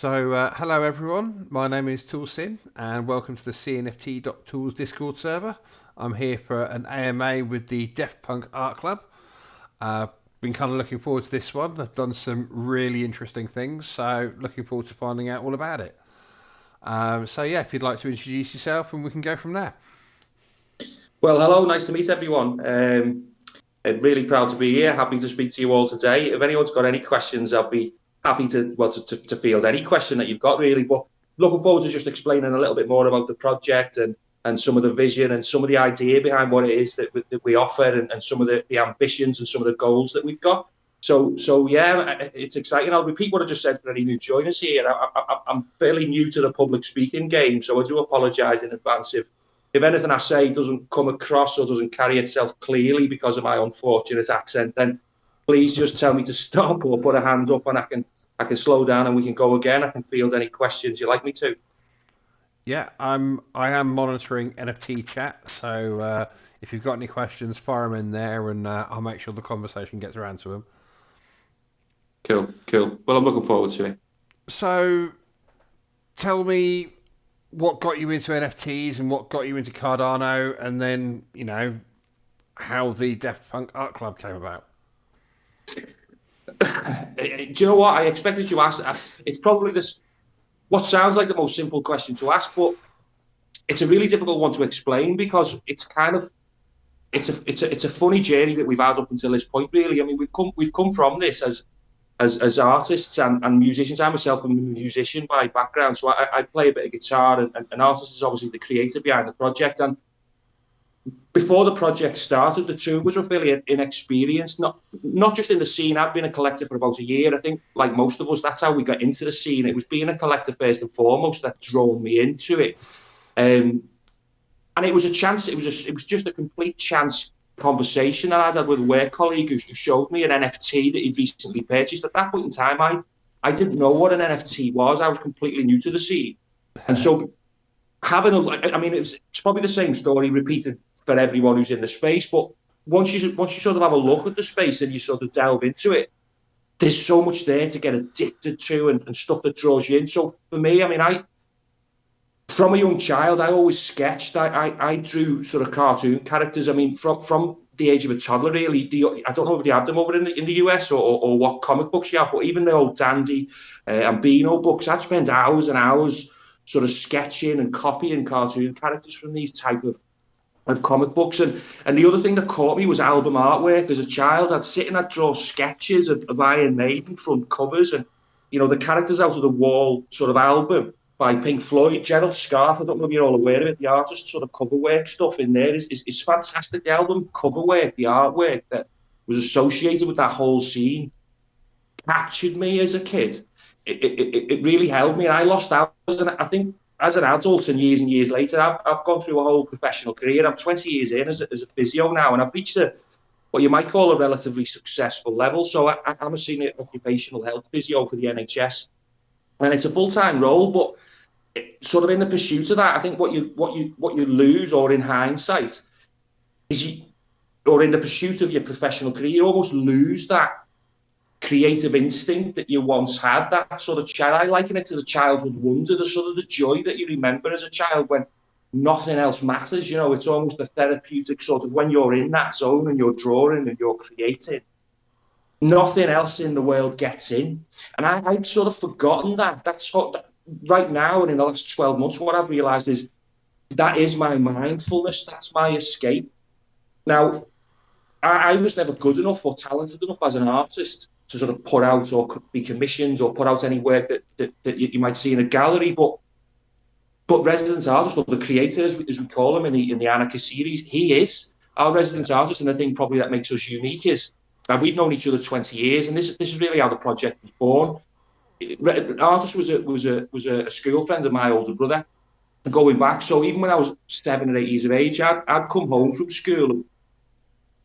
Hello everyone. My name is ToolSin, and welcome to the CNFT.tools Discord server. I'm here for an AMA with the Deft Punk Art Club. I've been kind of looking forward to this one. I've done some really interesting things, so looking forward to finding out all about it. If you'd like to introduce yourself, and we can go from there. Well, hello, nice to meet everyone. Really proud to be here. Happy to speak to you all today. If anyone's got any questions, I'll be happy to field any question that you've got, really. But looking forward to just explaining a little bit more about the project and some of the vision and some of the idea behind what it is that we offer and some of the ambitions and some of the goals that we've got. So yeah, it's exciting. I'll repeat what I just said for any new joiners here. I'm fairly new to the public speaking game, so I do apologise in advance if anything I say doesn't come across or doesn't carry itself clearly because of my unfortunate accent, then please just tell me to stop or put a hand up and I can slow down and we can go again. I can field any questions you'd like me to. Yeah, I am monitoring NFT chat, so if you've got any questions, fire them in there, and I'll make sure the conversation gets around to them. Cool. Well, I'm looking forward to it. So, tell me what got you into NFTs and what got you into Cardano, and then how the Deft Punk Art Club came about. Do you know what I expected you to ask? It's probably this. What sounds like the most simple question to ask, but it's a really difficult one to explain because it's kind of it's a funny journey that we've had up until this point. Really, I mean, we've come from this as artists and musicians. I myself am a musician by background, so I play a bit of guitar, and an artist is obviously the creator behind the project. And before the project started, the two of us were fairly inexperienced, not just in the scene. I'd been a collector for about a year. I think, like most of us, that's how we got into the scene. It was being a collector first and foremost that drove me into it. And it was a chance. It was just a complete chance conversation that I'd had with a work colleague who showed me an NFT that he'd recently purchased. At that point in time, I didn't know what an NFT was. I was completely new to the scene, and so I mean, it's probably the same story repeated for everyone who's in the space. But once you sort of have a look at the space and you sort of delve into it, there's so much there to get addicted to and stuff that draws you in. So for me, I mean, from a young child, I always sketched. I drew sort of cartoon characters. I mean, from the age of a toddler, really. I don't know if they had them over in the US or what comic books you have, but even the old Dandy and Beano books, I'd spend hours and hours sort of sketching and copying cartoon characters from these type of comic books. And the other thing that caught me was album artwork. As a child, I'd draw sketches of Iron Maiden front covers and, the characters out of the Wall sort of album by Pink Floyd. Gerald Scarfe, I don't know if you're all aware of it, the artist sort of cover work stuff in there is fantastic. The album cover work, the artwork that was associated with that whole scene captured me as a kid. It really held me, and I lost out. And I think as an adult and years later, I've gone through a whole professional career. I'm 20 years in as a physio now, and I've reached what you might call a relatively successful level. So I'm a senior occupational health physio for the NHS, and it's a full-time role. But sort of in the pursuit of that, I think what you lose, or in hindsight, is or in the pursuit of your professional career, you almost lose that creative instinct that you once had, that sort of child. I liken it to the childhood wonder, the sort of the joy that you remember as a child when nothing else matters. It's almost a therapeutic sort of when you're in that zone and you're drawing and you're creating. Nothing else in the world gets in. And I'd sort of forgotten that. That's what right now and in the last 12 months, what I've realized is that is my mindfulness. That's my escape. Now, I was never good enough or talented enough as an artist to sort of put out or be commissioned or put out any work that you might see in a gallery. But resident artist, or the creator, as we call him in the Anarchist series, he is our resident artist. And the thing probably that makes us unique is that we've known each other 20 years, and this is really how the project was born. Artist was a school friend of my older brother, going back. So even when I was 7 or 8 years of age, I'd come home from school.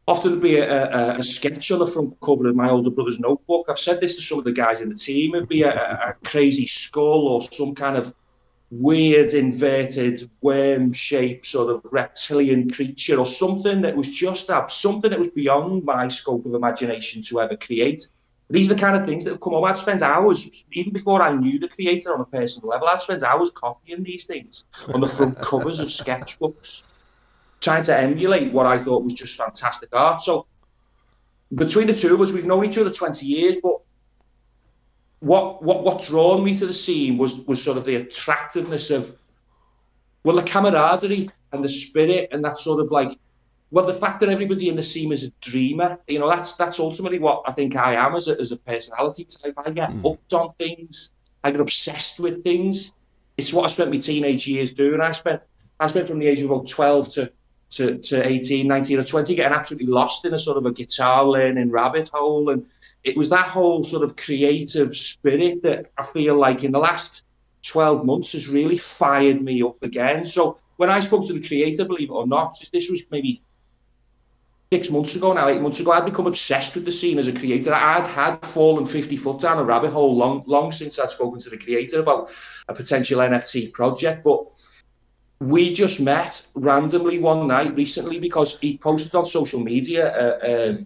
Often be a sketch on the front cover of my older brother's notebook. I've said this to some of the guys in the team. It'd be a crazy skull or some kind of weird inverted worm-shaped sort of reptilian creature, or something that was just something that was beyond my scope of imagination to ever create. These are the kind of things that have come up. I'd spend hours, even before I knew the creator on a personal level, I'd spend hours copying these things on the front covers of sketchbooks, trying to emulate what I thought was just fantastic art. So between the two of us, we've known each other 20 years, but what drawn me to the scene was sort of the attractiveness of, well, the camaraderie and the spirit and that sort of like, well, the fact that everybody in the scene is a dreamer, you know, that's ultimately what I think I am as a personality type. I get hooked on things. I get obsessed with things. It's what I spent my teenage years doing. I spent from the age of about 12 to 18, 19 or 20 getting absolutely lost in a sort of a guitar learning rabbit hole. And it was that whole sort of creative spirit that I feel like in the last 12 months has really fired me up again. So when I spoke to the creator, believe it or not, this was maybe 6 months ago now, 8 months ago, I'd become obsessed with the scene as a creator. I'd had fallen 50 foot down a rabbit hole long since I'd spoken to the creator about a potential NFT project. But we just met randomly one night recently because he posted on social media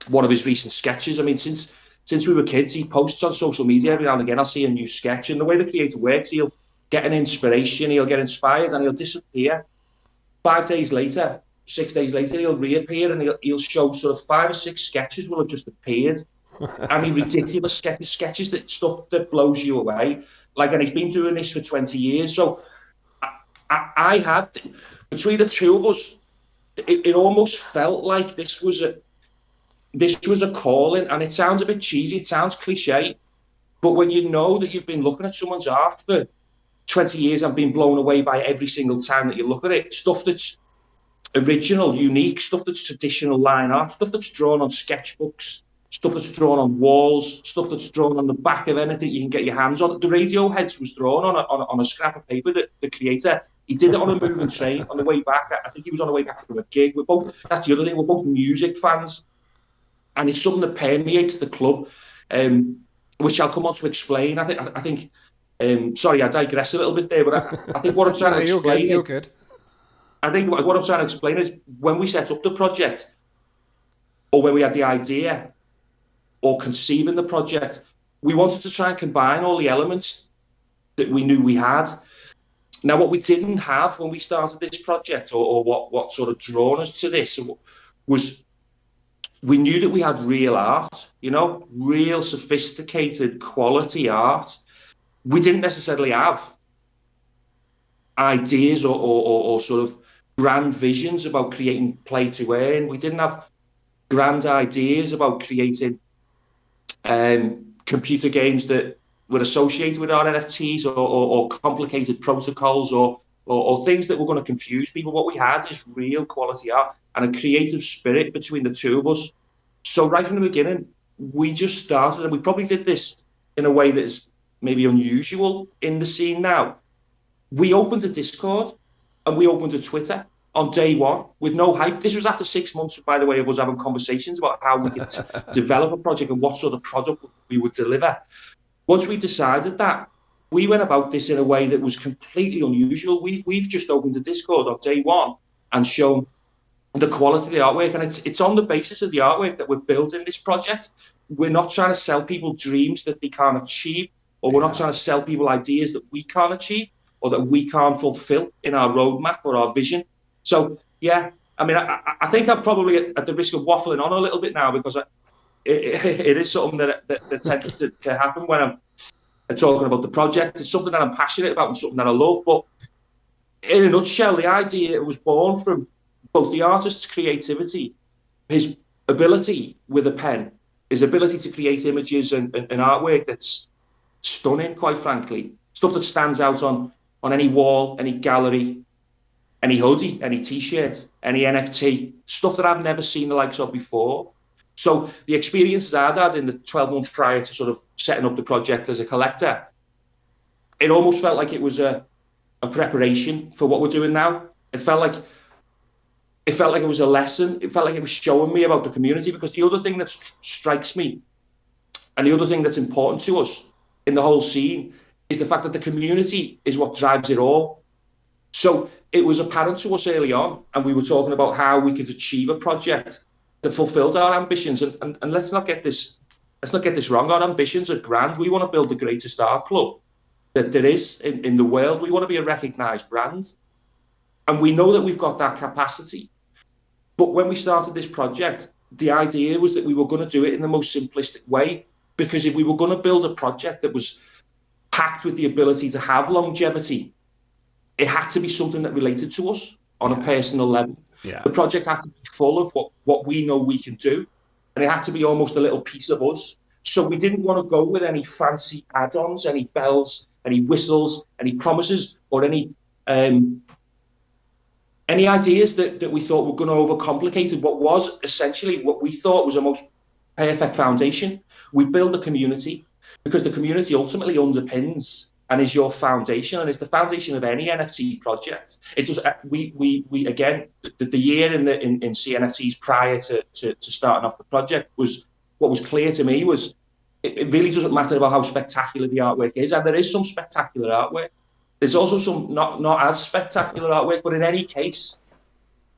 one of his recent sketches. I mean, since we were kids, he posts on social media every now and again. I'll see a new sketch. And the way the creator works, he'll get an inspiration, he'll get inspired, and he'll disappear. 5 days later, 6 days later, he'll reappear and he'll show sort of 5 or 6 sketches will have just appeared. I mean, ridiculous sketches, stuff that blows you away. Like, and he's been doing this for 20 years. So I had, between the two of us, it almost felt like this was a calling. And it sounds a bit cheesy, it sounds cliche, but when you know that you've been looking at someone's art for 20 years and been blown away by every single time that you look at it, stuff that's original, unique, stuff that's traditional line art, stuff that's drawn on sketchbooks, stuff that's drawn on walls, stuff that's drawn on the back of anything you can get your hands on. The Radioheads was drawn on a scrap of paper that the creator, he did it on a moving train on the way back. I think he was on the way back from a gig. That's the other thing, we're both music fans. And it's something that permeates the club, which I'll come on to explain. I think sorry, I digress a little bit there, but I think what I'm trying to explain you're good. I think what I'm trying to explain is when we set up the project, or when we had the idea, or conceiving the project, we wanted to try and combine all the elements that we knew we had. Now, what we didn't have when we started this project, or what sort of drawn us to this, was we knew that we had real art, you know, real sophisticated quality art. We didn't necessarily have ideas or sort of grand visions about creating play to earn. We didn't have grand ideas about creating computer games that were associated with our NFTs, or complicated protocols, or things that were going to confuse people. What we had is real quality art and a creative spirit between the two of us. So right from the beginning, we just started, and we probably did this in a way that is maybe unusual in the scene now. We opened a Discord and we opened a Twitter on day one with no hype. This was after 6 months, by the way, of us having conversations about how we could develop a project and what sort of product we would deliver. Once we decided that, we went about this in a way that was completely unusual. We've just opened a Discord on day one and shown the quality of the artwork, and it's on the basis of the artwork that we're building this project. We're not trying to sell people dreams that they can't achieve, or we're not trying to sell people ideas that we can't achieve or that we can't fulfill in our roadmap or our vision. So, yeah, I mean, I think I'm probably at the risk of waffling on a little bit now, because it is something that tends to happen when I'm talking about the project. It's something that I'm passionate about and something that I love. But in a nutshell, the idea was born from both the artist's creativity, his ability with a pen, his ability to create images and artwork that's stunning, quite frankly, stuff that stands out on any wall, any gallery, any hoodie, any t-shirt, any NFT, stuff that I've never seen the likes of before. So the experiences I'd had in the 12 months prior to sort of setting up the project as a collector, it almost felt like it was a preparation for what we're doing now. It felt like it was a lesson. It felt like it was showing me about the community, because the other thing that strikes me, and the other thing that's important to us in the whole scene, is the fact that the community is what drives it all. So it was apparent to us early on, and we were talking about how we could achieve a project that fulfilled our ambitions. And let's not get this let's not get this wrong. Our ambitions are grand. We want to build the greatest art club that there is in the world. We want to be a recognised brand. And we know that we've got that capacity. But when we started this project, the idea was that we were going to do it in the most simplistic way. Because if we were going to build a project that was packed with the ability to have longevity, it had to be something that related to us on a personal level. The project had to be full of what we know we can do. And it had to be almost a little piece of us. So we didn't want to go with any fancy add-ons, any bells, any whistles, any promises, or any ideas that we thought were going to overcomplicate what was essentially what we thought was a most perfect foundation. We build a community because the community ultimately underpins and is your foundation, and it's the foundation of any NFT project. It does. We again, the year in CNFTs prior to starting off the project was what was clear to me was it really doesn't matter about how spectacular the artwork is, and there is some spectacular artwork. There's also some not as spectacular artwork, but in any case,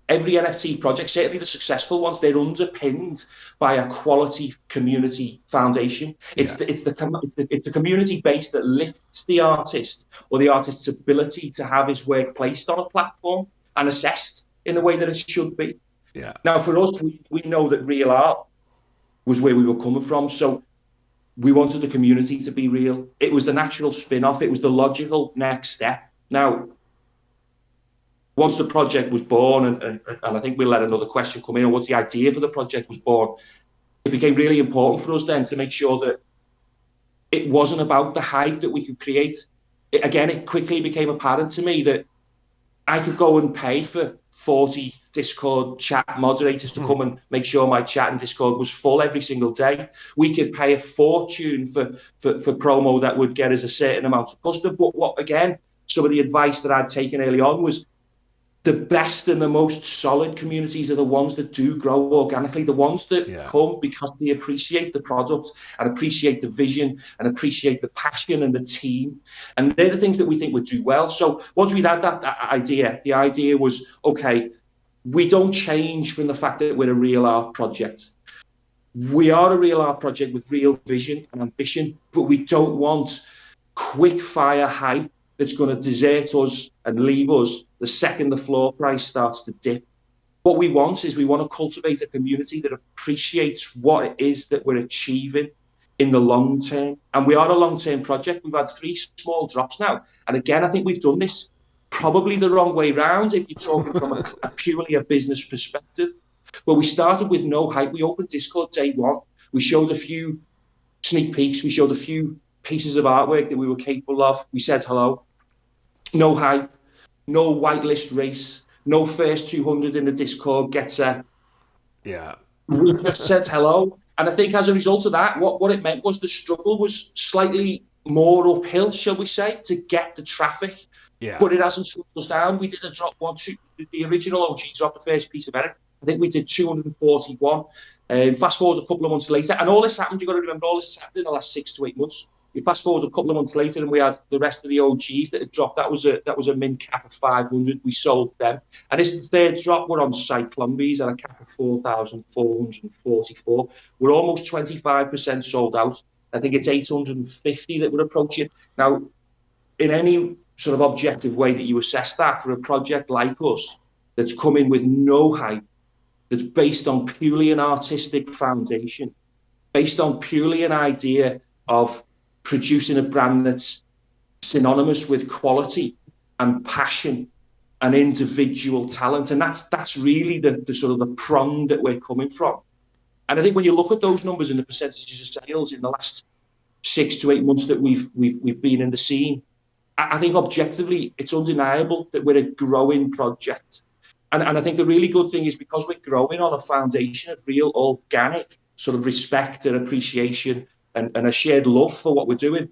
every NFT project, certainly the successful ones, they're underpinned by a quality community foundation. It's the community base that lifts the artist or the artist's ability to have his work placed on a platform and assessed in the way that it should be. Yeah. Now, for us, we know that real art was where we were coming from. So we wanted the community to be real. It was the natural spin-off. It was the logical next step. Now, once the project was born, and I think we'll let another question come in, or once the idea for the project was born, it became really important for us then to make sure that it wasn't about the hype that we could create. It quickly became apparent to me that I could go and pay for 40 Discord chat moderators to come and make sure my chat in Discord was full every single day. We could pay a fortune for promo that would get us a certain amount of custom. But some of the advice that I'd taken early on was the best and the most solid communities are the ones that do grow organically, the ones that come because they appreciate the product and appreciate the vision and appreciate the passion and the team. And they're the things that we think would do well. So once we had that idea, the idea was, okay, we don't change from the fact that we're a real art project. We are a real art project with real vision and ambition, but we don't want quick fire hype that's going to desert us and leave us the second the floor price starts to dip. What we want is we want to cultivate a community that appreciates what it is that we're achieving in the long term. And we are a long-term project. We've had 3 small drops now. And again, I think we've done this probably the wrong way round if you're talking from a purely a business perspective. But we started with no hype. We opened Discord day one. We showed a few sneak peeks. We showed a few pieces of artwork that we were capable of. We said hello. No hype, no whitelist race, no first 200 in the Discord gets a. Yeah. We just said hello. And I think as a result of that, what it meant was the struggle was slightly more uphill, shall we say, to get the traffic. Yeah. But it hasn't slowed us down. We did a drop one, two, the original OG dropped the first piece of edit. I think we did 241. Fast forward a couple of months later, and all this happened, you've got to remember, all this happened in the last 6 to 8 months. You fast forward a couple of months later, and we had the rest of the OGs that had dropped. That was a mint cap of 500. We sold them, and this third drop. We're on Cyclombies at a cap of 4,444. We're almost 25% sold out. I think it's 850 that we're approaching now. In any sort of objective way that you assess that for a project like us, that's come in with no hype, that's based on purely an artistic foundation, based on purely an idea of producing a brand that's synonymous with quality and passion and individual talent. And that's really the sort of the prong that we're coming from. And I think when you look at those numbers and the percentages of sales in the last 6 to 8 months that we've been in the scene, I think objectively it's undeniable that we're a growing project. And I think the really good thing is because we're growing on a foundation of real organic sort of respect and appreciation and a shared love for what we're doing,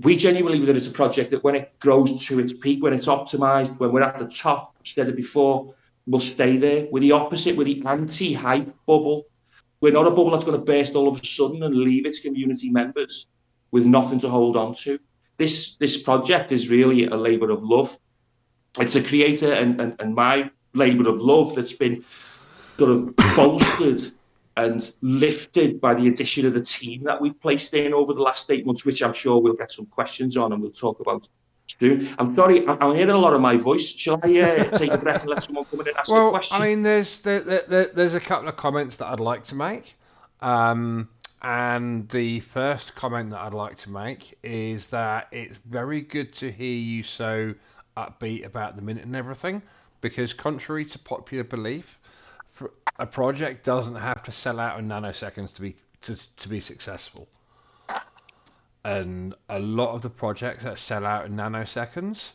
we genuinely believe that it's a project that when it grows to its peak, when it's optimized, when we're at the top, I've said it before, we'll stay there. We're the opposite, we're the anti-hype bubble. We're not a bubble that's going to burst all of a sudden and leave its community members with nothing to hold on to. This project is really a labour of love. It's a creator and my labour of love that's been sort of bolstered and lifted by the addition of the team that we've placed in over the last 8 months, which I'm sure we'll get some questions on and we'll talk about soon. I'm sorry, I'm hearing a lot of my voice. Shall I take a breath and let someone come in and ask a Well, I question? mean, there's a couple of comments that I'd like to make. And the first comment that I'd like to make is that it's very good to hear you so upbeat about the minute and everything, because contrary to popular belief, a project doesn't have to sell out in nanoseconds to be successful. And a lot of the projects that sell out in nanoseconds,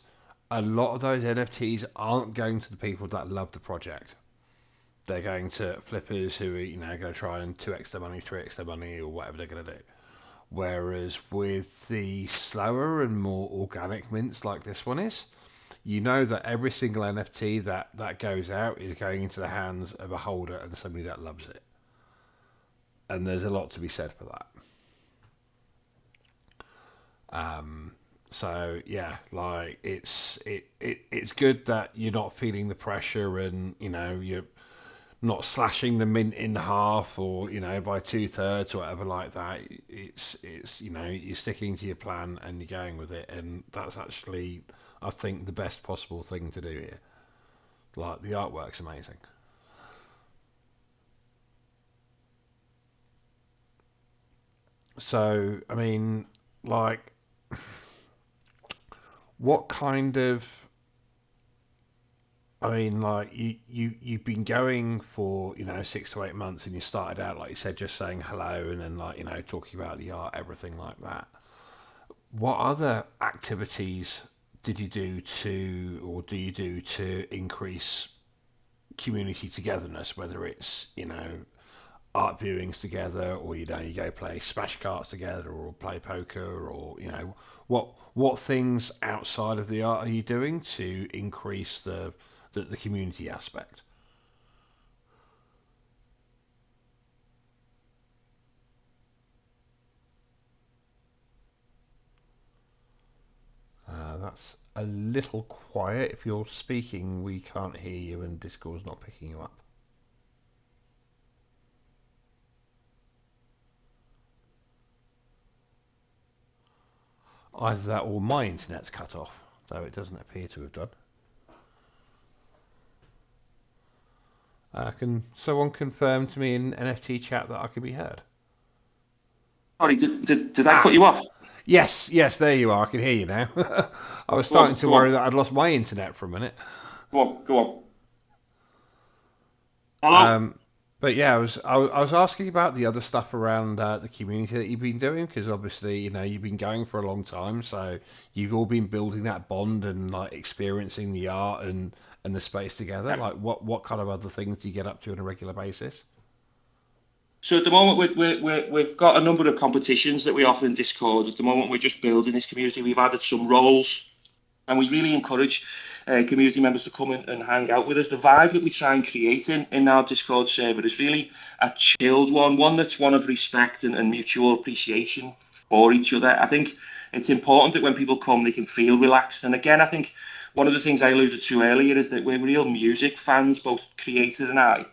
a lot of those NFTs aren't going to the people that love the project. They're going to flippers who are, going to try and 2x their money, 3x their money, or whatever they're going to do. Whereas with the slower and more organic mints like this one is, you know that every single NFT that goes out is going into the hands of a holder and somebody that loves it. And there's a lot to be said for that. So yeah, like it's good that you're not feeling the pressure, and you're not slashing the mint in half, or by 2/3 or whatever like that. It's you're sticking to your plan and you're going with it, and that's actually, I think, the best possible thing to do here. Like, the artwork's amazing. So I mean, like, what kind of, I mean, like, you've been going for 6 to 8 months, and you started out, like you said, just saying hello, and then, like, talking about the art, everything like that. What other activities did you do to, or do you do to increase community togetherness? Whether it's art viewings together, or you go play smash cards together, or play poker, or what things outside of the art are you doing to increase the community aspect? That's a little quiet. If you're speaking, we can't hear you, and Discord's not picking you up. Either that or my internet's cut off, though it doesn't appear to have done. Can someone confirm to me in NFT chat that I can be heard? Sorry, did I cut Ah, you off? yes, there you are. I can hear you now. I was Go starting on, to go worry on, that I'd lost my internet for a minute. go on, go on. Hello? Um, but yeah, I was asking about the other stuff around the community that you've been doing, because obviously you've been going for a long time, so you've all been building that bond and, like, experiencing the art and the space together. Yeah. Like, what kind of other things do you get up to on a regular basis? So at the moment, we've got a number of competitions that we offer in Discord. At the moment, we're just building this community. We've added some roles, and we really encourage community members to come in and hang out with us. The vibe that we try and create in our Discord server is really a chilled one that's one of respect and mutual appreciation for each other. I think it's important that when people come, they can feel relaxed. And again, I think one of the things I alluded to earlier is that we're real music fans, both creator and I.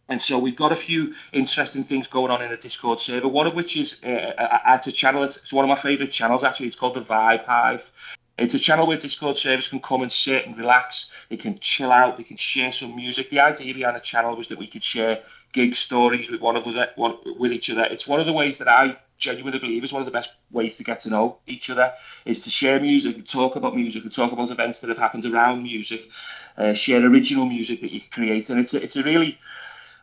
And so we've got a few interesting things going on in the Discord server. One of which is it's a channel. It's one of my favorite channels, actually. It's called the Vibe Hive. It's a channel where Discord servers can come and sit and relax. They can chill out. They can share some music. The idea behind the channel was that we could share gig stories with with each other. It's one of the ways that I genuinely believe is one of the best ways to get to know each other, is to share music and talk about events that have happened around music, share original music that you create. And it's a really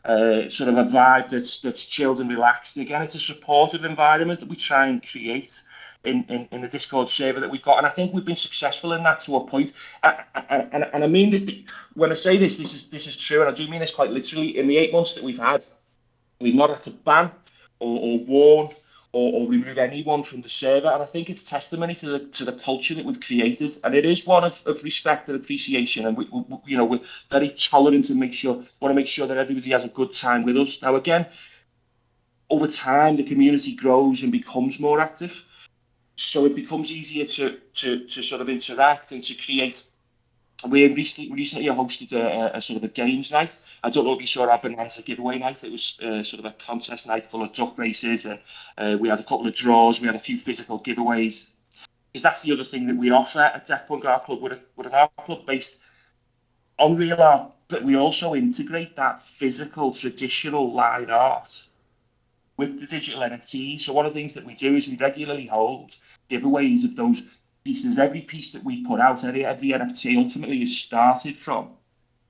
sort of a vibe that's chilled and relaxed. And again, it's a supportive environment that we try and create in the Discord server that we've got, and I think we've been successful in that to a point. And I mean that when I say this is true, and I do mean this quite literally. In the 8 months that we've had, we've not had to ban or warn or remove anyone from the server. And I think it's testimony to the culture that we've created. And it is one of respect and appreciation. And we're very tolerant and want to make sure that everybody has a good time with us. Now, again, over time, the community grows and becomes more active. So it becomes easier to sort of interact and to create we recently hosted a sort of a games night. I don't know if you saw our Bonanza giveaway night. It was sort of a contest night full of duck races, and we had a couple of draws. We had a few physical giveaways. Because that's the other thing that we offer at Deft Punk Art Club. We're an art club based on real art, but we also integrate that physical, traditional line art with the digital NFTs. So one of the things that we do is we regularly hold giveaways of those pieces. Every piece that we put out, every NFT ultimately is started from,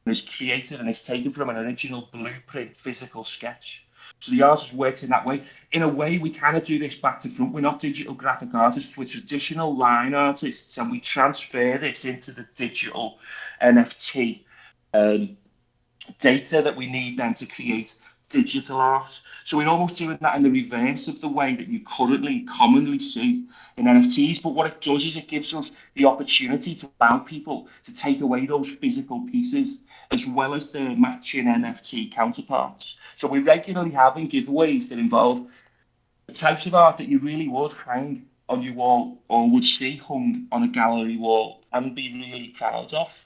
and is created and is taken from an original blueprint physical sketch. So the artist works in that way. In a way, we kind of do this back to front. We're not digital graphic artists, we're traditional line artists, and we transfer this into the digital NFT data that we need then to create digital art. So we're almost doing that in the reverse of the way that you currently commonly see in NFTs. But what it does is it gives us the opportunity to allow people to take away those physical pieces as well as their matching NFT counterparts. So we're regularly having giveaways that involve the types of art that you really would hang on your wall or would see hung on a gallery wall and be really proud of.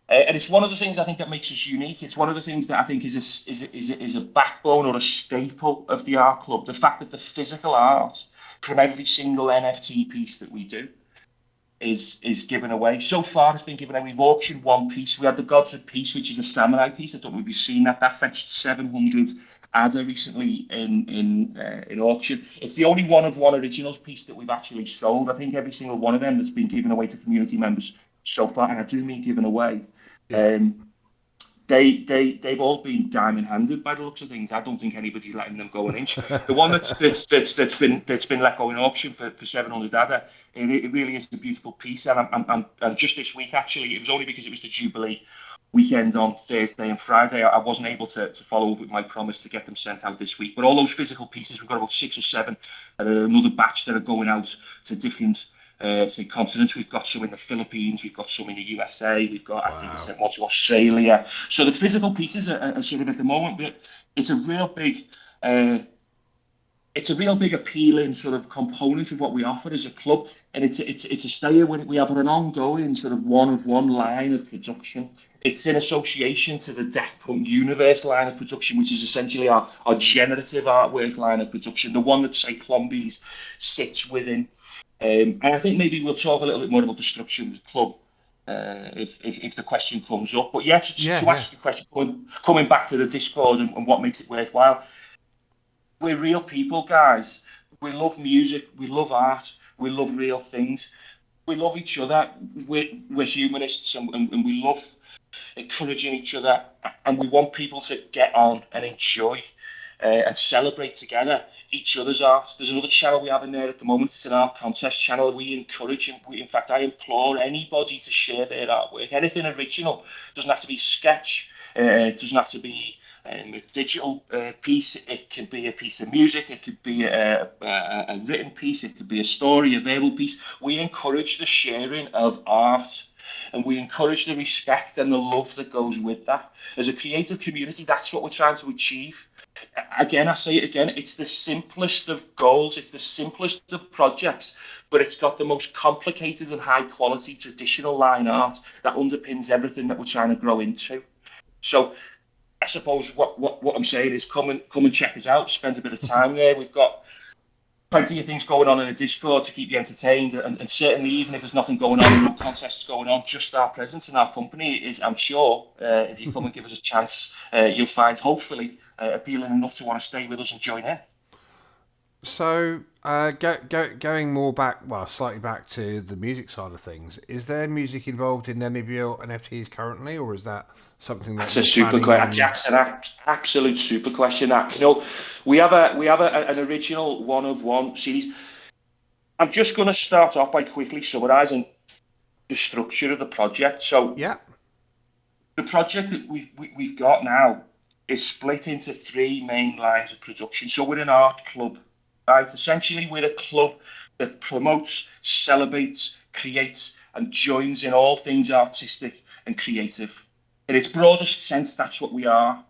And it's one of the things I think that makes us unique. It's one of the things that I think is a backbone or a staple of the art club. The fact that the physical art from every single NFT piece that we do is given away. So far, it's been given away. We've auctioned one piece. We had the Gods of Peace, which is a samurai piece. I don't know if you've seen that. That fetched 700 ADA recently in auction. It's the only one of one originals piece that we've actually sold. I think every single one of them that's been given away to community members so far, and I do mean given away. Yeah. They've all been diamond handed by the looks of things. I don't think anybody's letting them go an inch. The one that's been let go in auction for 700 ADA, it really is a beautiful piece. And just this week actually, it was only because it was the Jubilee weekend on Thursday and Friday. I wasn't able to follow up with my promise to get them sent out this week. But all those physical pieces, we've got about 6 or 7, and another batch that are going out to different continents. We've got some in the Philippines, we've got some in the USA, we've got, wow. I think I sent one to Australia. So the physical pieces are sort of at the moment, but it's a real big appealing sort of component of what we offer as a club, and it's a stayer when we have an ongoing sort of one line of production. It's in association to the Deft Punk Universe line of production, which is essentially our generative artwork line of production, the one that, say, Plombies sits within. And I think maybe we'll talk a little bit more about the structure of the club if the question comes up. But to ask the question, coming back to the Discord and what makes it worthwhile, we're real people, guys. We love music, we love art, we love real things. We love each other. We're humanists, and we love encouraging each other, and we want people to get on and enjoy and celebrate together each other's art. There's another channel we have in there at the moment. It's an art contest channel. We encourage, and in fact, I implore anybody to share their artwork. Anything original. It doesn't have to be sketch. It doesn't have to be a digital piece. It can be a piece of music. It could be a written piece. It could be a story, a verbal piece. We encourage the sharing of art, and we encourage the respect and the love that goes with that. As a creative community, that's what we're trying to achieve. Again, I say it again, it's the simplest of goals, it's the simplest of projects, but it's got the most complicated and high quality traditional line art that underpins everything that we're trying to grow into. So I suppose what I'm saying is come and check us out, spend a bit of time there. We've got plenty of things going on in the Discord to keep you entertained, and certainly even if there's nothing going on, no contests going on, just our presence and our company is, I'm sure, if you come and give us a chance, you'll find hopefully appealing enough to want to stay with us and join in. So going more back, slightly back to the music side of things, is there music involved in any of your NFTs currently, or is that something that's a super question? That's an absolute super question. We have an original one of one series. I'm just going to start off by quickly summarising the structure of the project. So the project that we've got now is split into 3 main lines of production. So we're an art club, right? Essentially, we're a club that promotes, celebrates, creates, and joins in all things artistic and creative. In its broadest sense, that's what we are.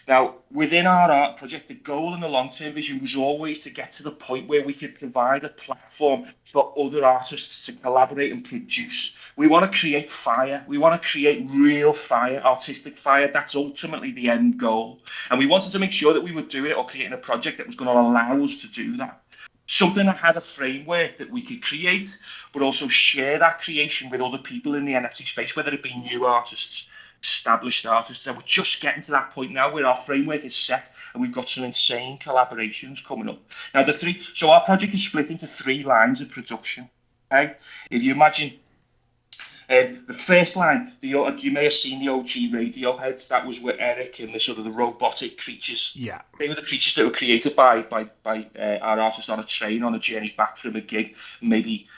Now, within our art project, the goal and the long-term vision was always to get to the point where we could provide a platform for other artists to collaborate and produce. We want to create fire. We want to create real fire, artistic fire. That's ultimately the end goal. And we wanted to make sure that we were doing it or creating a project that was going to allow us to do that. Something that had a framework that we could create, but also share that creation with other people in the NFT space, whether it be new artists, established artists. And we're just getting to that point now where our framework is set and we've got some insane collaborations coming up. Now, so our project is split into 3 lines of production. Okay, if you imagine the first line, you may have seen the OG Radioheads. That was where Eric and the sort of the robotic creatures. Yeah. They were the creatures that were created by our artist on a train on a journey back from a gig, maybe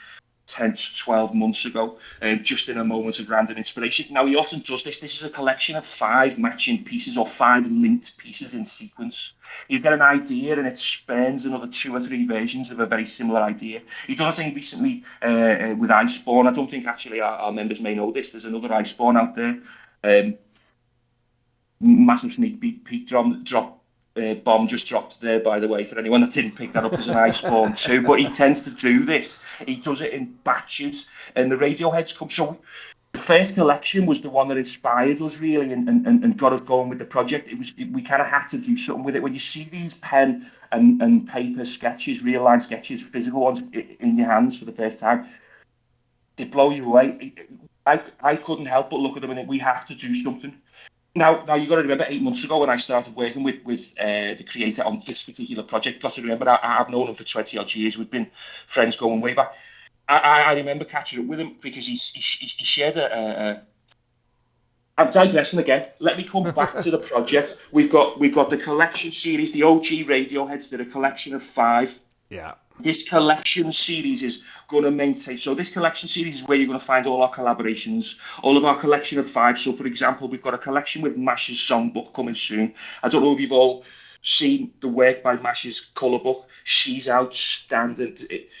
10 to 12 months ago, just in a moment of random inspiration. Now, he often does this. This is a collection of 5 matching pieces or 5 linked pieces in sequence. You get an idea and it spans another 2 or 3 versions of a very similar idea. He done a thing recently with Iceborne. I don't think actually our members may know this. There's another Iceborne out there. Massive sneak peek drop bomb just dropped there, by the way, for anyone that didn't pick that up. There's an Iceborne too, but he tends to do this. He does it in batches, and the Radioheads come. So the first collection was the one that inspired us really and got us going with the project. We kind of had to do something with it. When you see these pen and paper sketches, real line sketches, physical ones in your hands for the first time, they blow you away. I couldn't help but look at them and think we have to do something. Now you've got to remember 8 months ago when I started working with the creator on this particular project, got to remember I've known him for 20 odd years. We've been friends going way back. I remember catching up with him because he shared I'm digressing again. Let me come back to the project. We've got the collection series, the OG Radioheads. They're a collection of 5. Yeah. This collection series is going to maintain. So this collection series is where you're going to find all our collaborations, all of our collection of 5. So, for example, we've got a collection with Mash's songbook coming soon. I don't know if you've all seen the work by Mash's colour book. She's outstanding.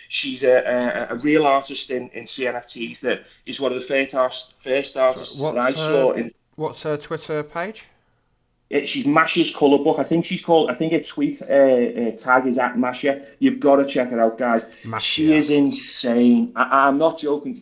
She's a real artist in CNFTs that is one of the first artists that I saw. What's her Twitter page? She's Masha's colour book. I think her tweet tag is at Masha. You've got to check it out, guys. Masha. She is insane. I'm not joking.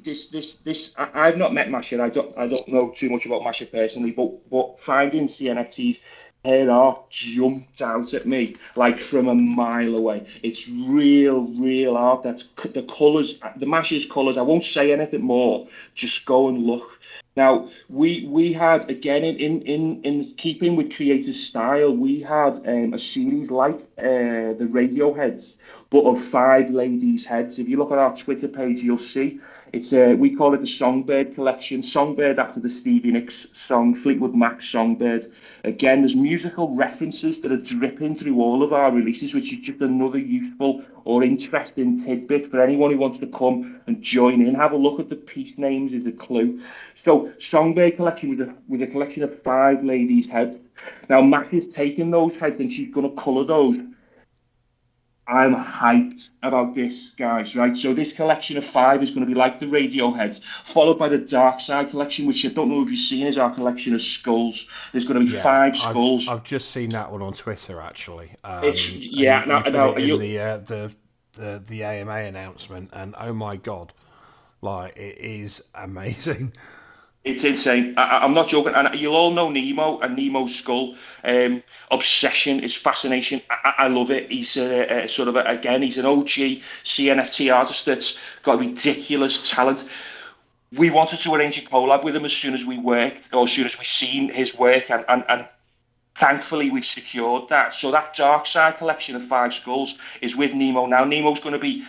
I've not met Masha. I don't know too much about Masha personally, but finding CNFTs, her art jumped out at me like from a mile away. It's real art. That's the colours, the Masha's colours. I won't say anything more. Just go and look. Now, we had, again, in keeping with creative style, we had a series like the Radioheads, but of 5 ladies' heads. If you look at our Twitter page, you'll see it's we call it the Songbird collection. Songbird after the Stevie Nicks song, Fleetwood Mac Songbird. Again, there's musical references that are dripping through all of our releases, which is just another useful or interesting tidbit for anyone who wants to come and join in. Have a look at the piece names as a clue. So Songbird collection with a collection of 5 ladies' heads. Now Mac is taking those heads and she's going to colour those. I'm hyped about this, guys, right? So this collection of 5 is going to be like the Radioheads, followed by the Dark Side collection, which I don't know if you've seen, is our collection of skulls. There's going to be 5 skulls. I've just seen that one on Twitter, actually. You put it in the AMA announcement, and oh my god, like it is amazing. It's insane. I'm not joking. And you'll all know Nemo and Nemo's skull. Obsession, his fascination. I love it. He's again, he's an OG CNFT artist that's got ridiculous talent. We wanted to arrange a collab with him as soon as we worked, or as soon as we seen his work, and thankfully we've secured that. So that Dark Side collection of 5 skulls is with Nemo. Now Nemo's going to be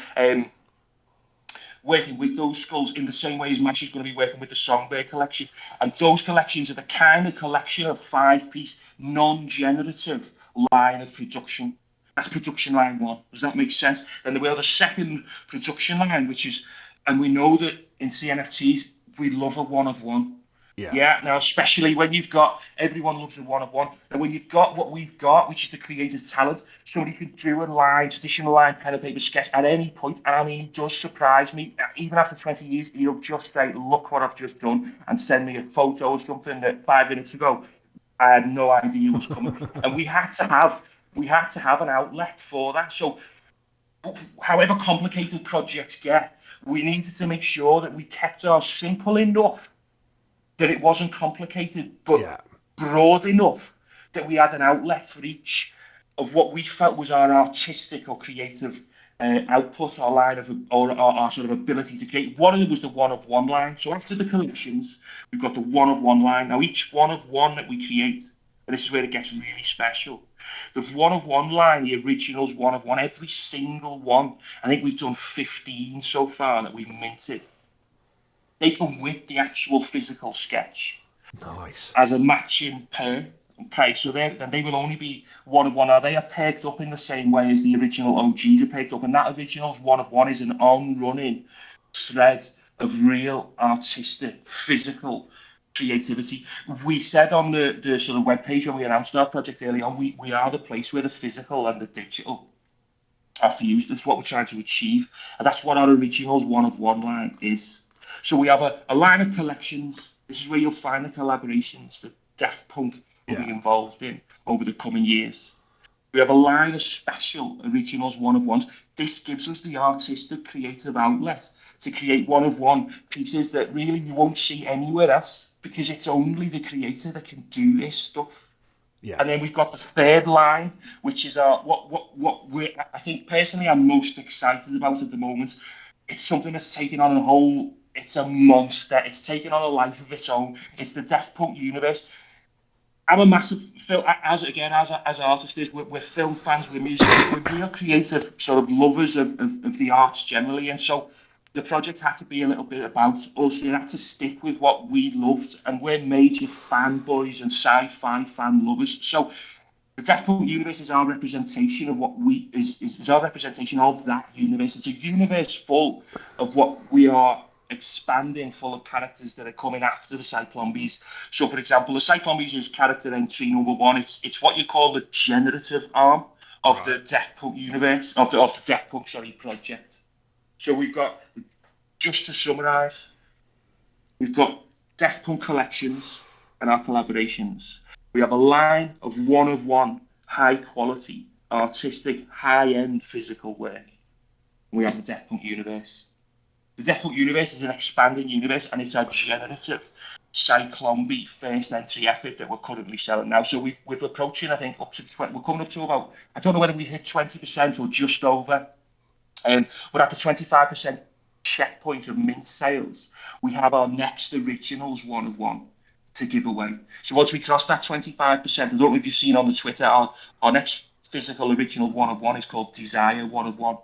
working with those skulls in the same way as Mash is going to be working with the Songbird collection. And those collections are the kind of collection of 5-piece, non-generative line of production. That's production line 1. Does that make sense? Then we have a second production line, which is, and we know that in CNFTs, we love a one-of-one. Yeah. Now, especially when you've got, everyone loves a one-of-one. And when you've got what we've got, which is the creative talent, somebody could do a traditional line, pen and paper sketch at any point. And I mean, he does surprise me. Even after 20 years, he'll just say, look what I've just done, and send me a photo or something that 5 minutes ago I had no idea was coming, and we had to have an outlet for that. So, however complicated projects get, we needed to make sure that we kept ours simple enough that it wasn't complicated, but broad enough that we had an outlet for each of what we felt was our artistic or creative output, our line of, or our sort of ability to create. One of them was the one of one line. So after the collections, we've got the one of one line. Now each one of one that we create, and this is where it gets really special. The one of one line, the originals one of one, every single one. I think we've done 15 so far that we've minted. They come with the actual physical sketch. Nice. As a matching pair. Okay, so they will only be one of one. Now they are pegged up in the same way as the original OGs are pegged up, and that original's one of one is an on-running thread of real artistic, physical creativity. We said on the sort of webpage when we announced our project early on, we are the place where the physical and the digital are fused. That's what we're trying to achieve, and that's what our original's one of one line is. So we have a line of collections. This is where you'll find the collaborations that Deft Punk will be involved in over the coming years. We have a line of special originals one of ones. This gives us the artistic creative outlet to create one of one pieces that really you won't see anywhere else, because it's only the creator that can do this stuff. Yeah. And then we've got the third line, which is what we're, I think personally I'm most excited about at the moment. It's something that's taken on a whole, it's a monster. It's taken on a life of its own. It's the Deft Punk universe. I'm a massive film, as artists, we're film fans, we're music, we're real creative sort of lovers of the arts generally. And so the project had to be a little bit about us. It had to stick with what we loved, and we're major fanboys and sci-fi fan lovers. So the Deft Punk universe is our representation of what is our representation of that universe. It's a universe full of what we are expanding, full of characters that are coming after the Cyclombies. So, for example, the Cyclombies is character entry number one. It's what you call the generative arm of the Deft Punk universe, of the Deft Punk project. So we've got, just to summarise, we've got Deft Punk collections and our collaborations. We have a line of one high quality, artistic, high end physical work. We have the Deft Punk universe. The Deft Punk universe is an expanding universe, and it's our generative Cyclombie first entry effort that we're currently selling now. So we're approaching, I think, up to 20, we're coming up to about, I don't know whether we hit 20% or just over. We're at the 25% checkpoint of mint sales. We have our next originals one of one to give away. So once we cross that 25%, I don't know if you've seen on the Twitter, our next physical original one of one is called Desire one of one.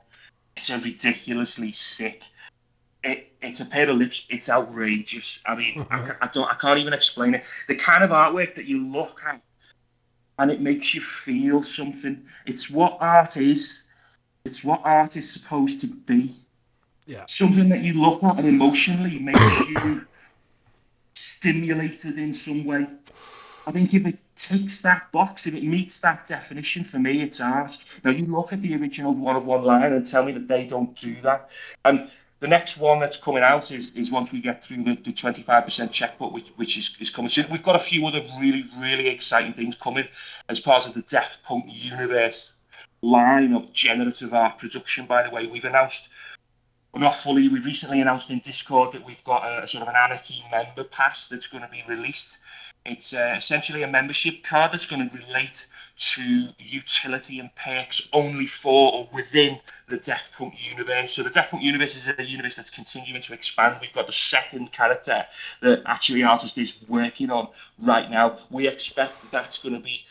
It's a ridiculously sick. It's a pair of lips. It's outrageous. I mean, I can't even explain it. The kind of artwork that you look at and it makes you feel something. It's what art is. It's what art is supposed to be. Yeah. Something that you look at and emotionally makes you stimulated in some way. I think if it ticks that box, if it meets that definition, for me, it's art. Now, you look at the original one of one line and tell me that they don't do that. And the next one that's coming out is once we get through the 25% checkbook, which is coming soon. We've got a few other really, really exciting things coming as part of the Deft Punk universe line of generative art production. By the way, we've recently announced in Discord that we've got a sort of an Anarchy member pass that's going to be released. It's essentially a membership card that's going to relate to utility and perks only for or within the Deft Punk universe. So the Deft Punk universe is a universe that's continuing to expand. We've got the second character that actually artist is working on right now. We expect that's going to be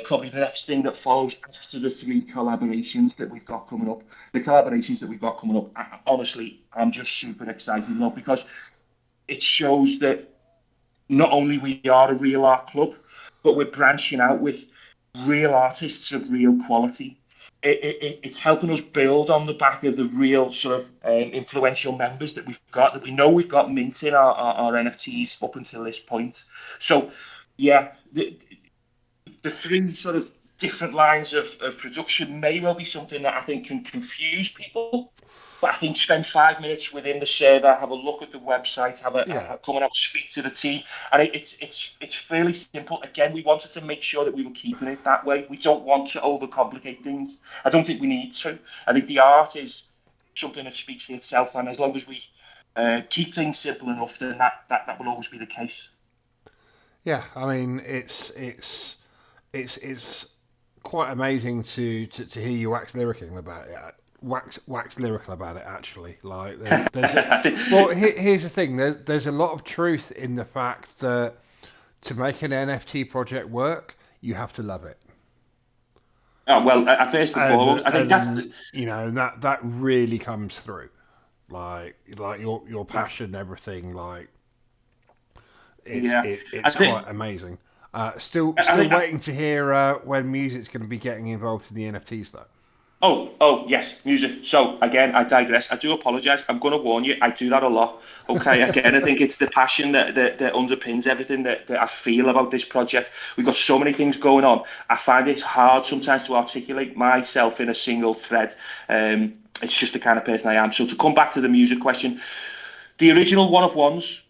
probably the next thing that follows after the three collaborations that we've got coming up. The collaborations that we've got coming up, honestly, I'm just super excited, because it shows that not only we are a real art club, but we're branching out with real artists of real quality. It's helping us build on the back of the real sort of influential members that we've got, that we know we've got minting our NFTs up until this point. So, yeah, the three sort of different lines of production may well be something that I think can confuse people. But I think spend 5 minutes within the server, have a look at the website, Yeah, come and have a speak to the team, and it's fairly simple. Again, we wanted to make sure that we were keeping it that way. We don't want to overcomplicate things. I don't think we need to. I think the art is something that speaks for itself, and as long as we keep things simple enough, then that will always be the case. yeah. I mean, it's quite amazing to hear you wax lyrical about it. Wax lyrical about it. Actually, like there's a well. Here's the thing. There's a lot of truth in the fact that to make an NFT project work, you have to love it. Oh, well, first and and foremost, I think that's and you know that really comes through, like your yeah, passion and everything, like yeah. I it's quite think amazing. Still I, waiting to hear when music's going to be getting involved in the NFTs though. oh, yes, music. So again, I digress. I do apologise. I'm going to warn you. I do that a lot. Okay, again, I think it's the passion that underpins everything that I feel about this project. We've got so many things going on. I find it hard sometimes to articulate myself in a single thread. It's just the kind of person I am. So to come back to the music question, the original one of ones,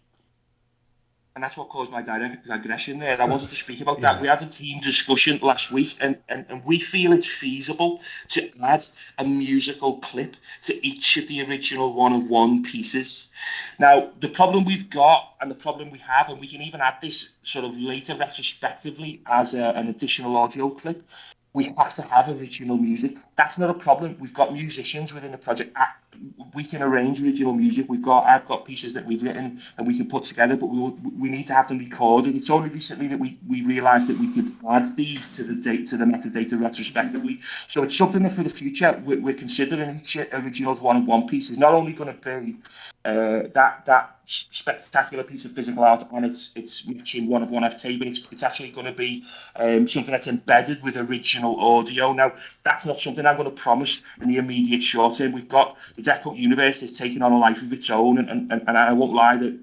and that's what caused my direct digression there. I wanted to speak about that. Yeah, We had a team discussion last week, and we feel it's feasible to add a musical clip to each of the original one of one pieces. Now, the problem we've got and the problem we have, and we can even add this sort of later retrospectively as an additional audio clip, we have to have original music. That's not a problem. We've got musicians within the project. We can arrange original music. I've got pieces that we've written and we can put together, but we need to have them recorded. It's only recently that we realised that we could add these to the metadata retrospectively. So it's something that for the future we're considering. Each original one of one piece is not only going to be that spectacular piece of physical art on its matching one of one FT, but it's actually going to be something that's embedded with original audio. Now, that's not something I'm going to promise in the immediate short term. We've got the Deft universe is taking on a life of its own, and I won't lie that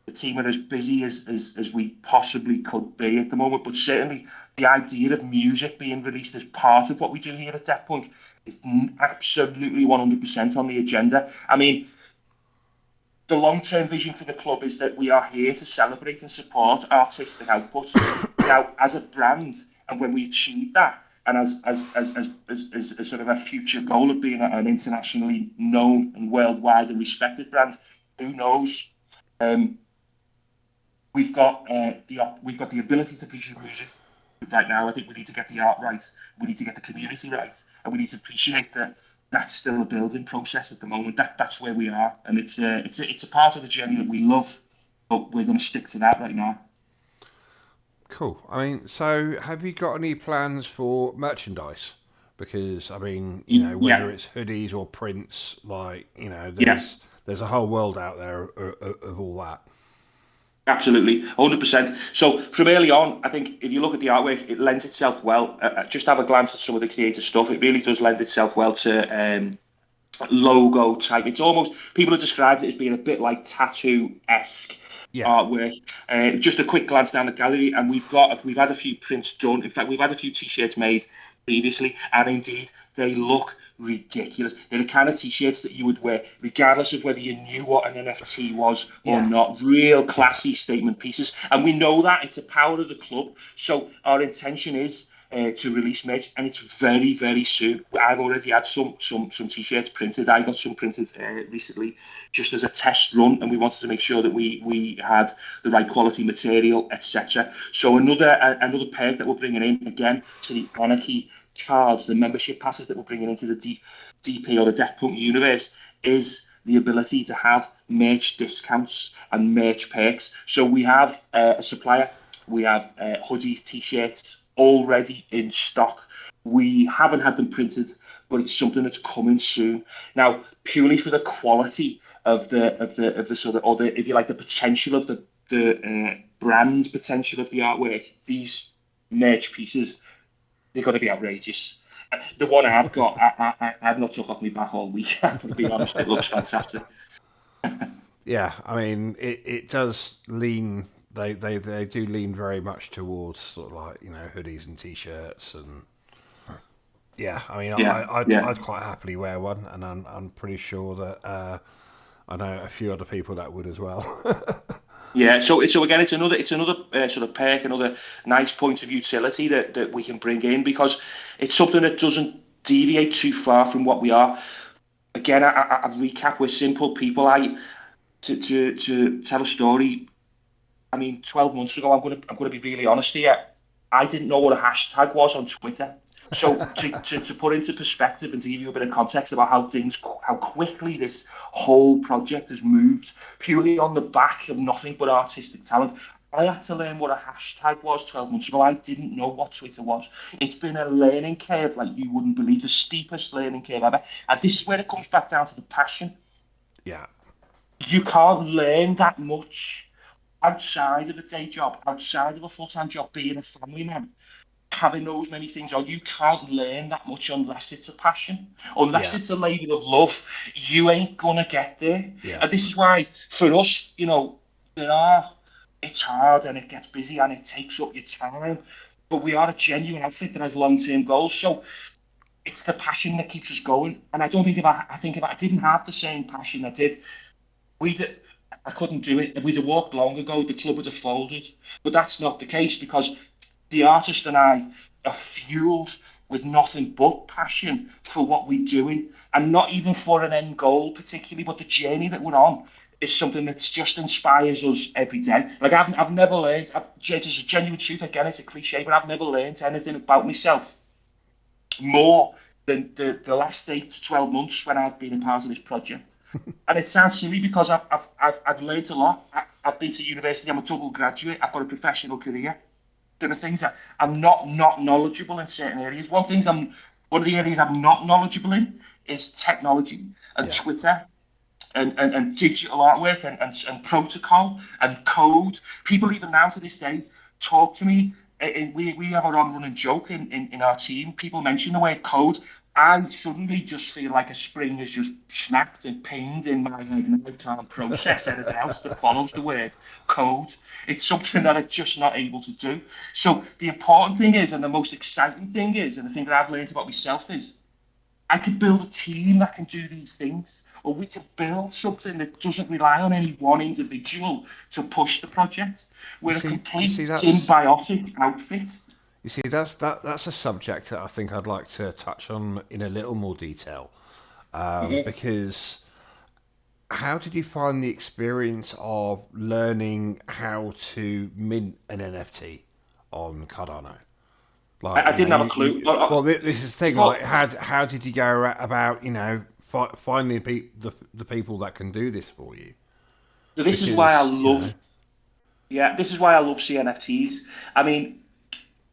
the team are as busy as we possibly could be at the moment, but certainly the idea of music being released as part of what we do here at Deft is absolutely 100% on the agenda. I mean, the long-term vision for the club is that we are here to celebrate and support artistic output. Now, as a brand, and when we achieve that, and as sort of a future goal of being an internationally known and worldwide and respected brand, who knows? Um, we've got the ability to produce music right now. I think we need to get the art right. We need to get the community right, and we need to appreciate that that's still a building process at the moment. That's where we are, and it's a part of the journey that we love, but we're going to stick to that right now. cool. I mean, so have you got any plans for merchandise? Because I mean, you know, whether Yeah, it's hoodies or prints, like you know, yeah. there's a whole world out there of all that. Absolutely, 100%. So from early on, I think if you look at the artwork, it lends itself well. Just have a glance at some of the creative stuff. It really does lend itself well to logo type. It's almost people have described it as being a bit like tattoo esque Yeah, artwork. Just a quick glance down the gallery, and we've had a few prints done. In fact, we've had a few t-shirts made previously, and indeed they look ridiculous. They're the kind of t-shirts that you would wear regardless of whether you knew what an NFT was or yeah, not. Real yeah. classy statement pieces, and we know that it's a power of the club. So our intention is to release merch, and it's very soon. I've already had some t-shirts printed. I got some printed recently, just as a test run, and we wanted to make sure that we had the right quality material, etc. So another perk that we're bringing in again to the Anarchy cards, the membership passes that we're bringing into the DP or the Deft universe is the ability to have merch discounts and merch perks. So we have a supplier, we have hoodies, t-shirts already in stock. We haven't had them printed, but it's something that's coming soon. Now, purely for the quality of the sort of, or the, if you like, the potential of the brand potential of the artwork, these merch pieces, they're going to be outrageous. The one I've got, I've not took off my back all week. To be honest, it looks fantastic. Yeah, I mean, it does lean. They do lean very much towards sort of like you know hoodies and t-shirts and Yeah, I mean, Yeah, yeah. I'd quite happily wear one, and I'm pretty sure that I know a few other people that would as well. Yeah, so again, it's another sort of perk, another nice point of utility that we can bring in because it's something that doesn't deviate too far from what we are. Again, I recap: we're simple people. To tell a story. I mean, 12 months ago, I'm gonna be really honest here. I didn't know what a hashtag was on Twitter. So to put into perspective and to give you a bit of context about how quickly this whole project has moved, purely on the back of nothing but artistic talent, I had to learn what a hashtag was 12 months ago. I didn't know what Twitter was. It's been a learning curve like you wouldn't believe, the steepest learning curve ever. And this is where it comes back down to the passion. Yeah, You can't learn that much outside of a day job, outside of a full-time job, being a family man, having those many things on. You can't learn that much unless it's a passion, unless yeah, it's a labour of love. You ain't gonna get there. yeah, And this is why, for us, there are. It's hard and it gets busy and it takes up your time. But we are a genuine outfit that has long-term goals. So it's the passion that keeps us going. And I don't think if I didn't have the same passion I did, we'd I couldn't do it. If we'd have walked long ago, the club would have folded. But that's not the case because the artist and I are fueled with nothing but passion for what we're doing, and not even for an end goal particularly, but the journey that we're on is something that just inspires us every day. Like I've never learned. It's a genuine truth. Again, it's a cliche, but I've never learned anything about myself more than the last 8 to 12 months when I've been a part of this project. And it sounds silly because I've learned a lot. I've been to university. I'm a double graduate. I've got a professional career. There are things that I'm not knowledgeable in certain areas. One of the areas I'm not knowledgeable in is technology and yeah. Twitter and digital artwork and protocol and code. People even now to this day talk to me. We have our own running joke in our team. People mention the word code. I suddenly just feel like a spring has just snapped and pinged in my head, and I can't process anything else that follows the word code. It's something that I'm just not able to do. So the important thing is, and the most exciting thing is, and the thing that I've learned about myself is, I could build a team that can do these things, or we could build something that doesn't rely on any one individual to push the project. We're a You complete see, symbiotic outfit. that's a subject that I think I'd like to touch on in a little more detail, because how did you find the experience of learning how to mint an NFT on Cardano? Like, I didn't have a clue. well, this is the thing. Like, Before, how did you go about, finding the people that can do this for you? so this is why I Because, love, yeah, this is why I love CNFTs. I mean,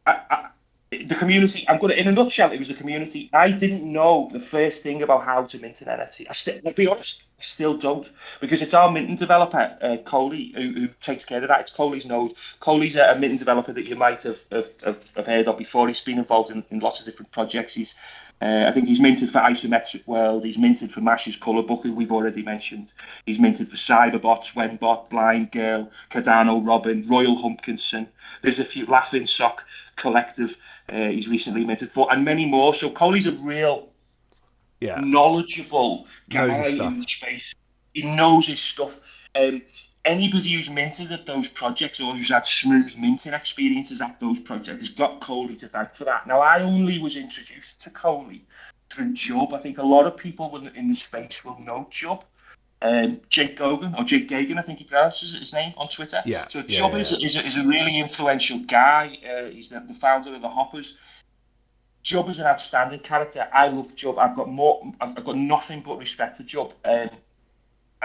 I, the community. I'm gonna, in a nutshell, it was the community. I didn't know the first thing about how to mint an NFT. I'll be honest, I still don't, because it's our minting developer, Coley, who takes care of that. It's Coley's node. Coley's a minting developer that you might have heard of before. He's been involved in lots of different projects. I think he's minted for Isometric World. He's minted for Mash's Colour Book, who we've already mentioned. He's minted for Cyberbots, Wenbot, Blind Girl, Cardano Robin, Royal Humpkinson. There's a few Laughing Sock Collective. He's recently minted for, and many more. So Coley's a real yeah, knowledgeable knows his guy in the stuff. space. He knows his stuff. Um, Anybody who's minted at those projects or who's had smooth minting experiences at those projects has got Coley to thank for that. Now, I only was introduced to Coley through Jub. I think a lot of people in the space will know Jub. Jake Gogan, or Jake Gagan, I think he pronounces his name on Twitter. Yeah, So yeah, Jub yeah, yeah. is a really influential guy. He's the founder of the Hoppers. Jub is an outstanding character. I love Jub. I've got nothing but respect for Jub.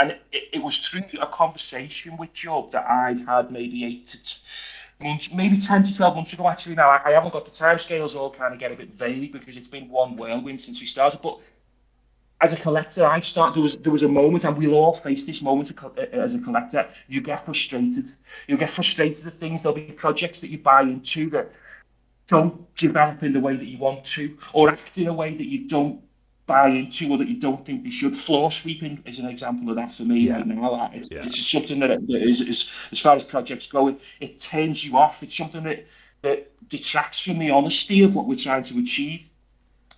And it was through a conversation with Job that I'd had maybe 8 months, maybe 10 to 12 months ago, actually. Now, I haven't got the timescales, all kind of get a bit vague because it's been one whirlwind since we started. But as a collector, there was a moment, and we'll all face this moment as a collector. You get frustrated. You'll get frustrated at things. There'll be projects that you buy into that don't develop in the way that you want to, or act in a way that you don't buy into or that you don't think they should. Floor sweeping is an example of that for me Yeah, right now. yeah. It's something that is, as far as projects go, it turns you off. It's something that detracts from the honesty of what we're trying to achieve.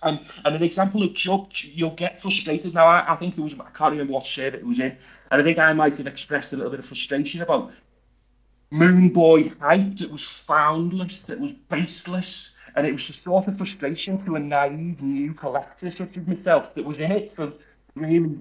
And an example of job, you'll get frustrated. Now, I think it was, I can't remember what survey it was in, and I think I might have expressed a little bit of frustration about Moon Boy hype that was foundless, that was baseless, and it was a sort of frustration to a naive new collector such as myself that was in it for really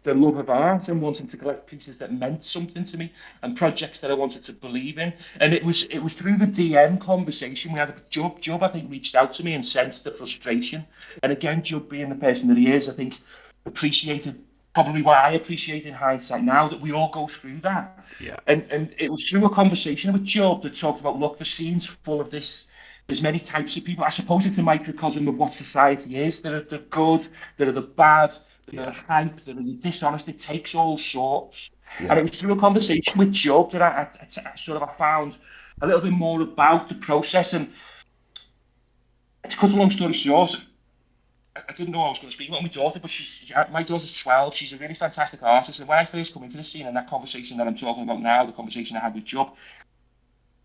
the love of art and wanting to collect pieces that meant something to me and projects that I wanted to believe in. And it was through the DM conversation we had. Job I think reached out to me and sensed the frustration. And again, Job being the person that he is, I think appreciated probably what I appreciate in hindsight now, that we all go through that. Yeah. And it was through a conversation with Job that talked about, look, the scene's full of this. There's many types of people. I suppose it's a microcosm of what society is. There are the good, there are the bad, there are the hype, there are the dishonest. It takes all sorts. Yeah. And it was through a conversation with Job that I found a little bit more about the process. And to cut a long story short, I didn't know I was going to speak about my daughter, but my daughter's 12. She's a really fantastic artist. And when I first come into the scene and that conversation that I'm talking about now, the conversation I had with Job,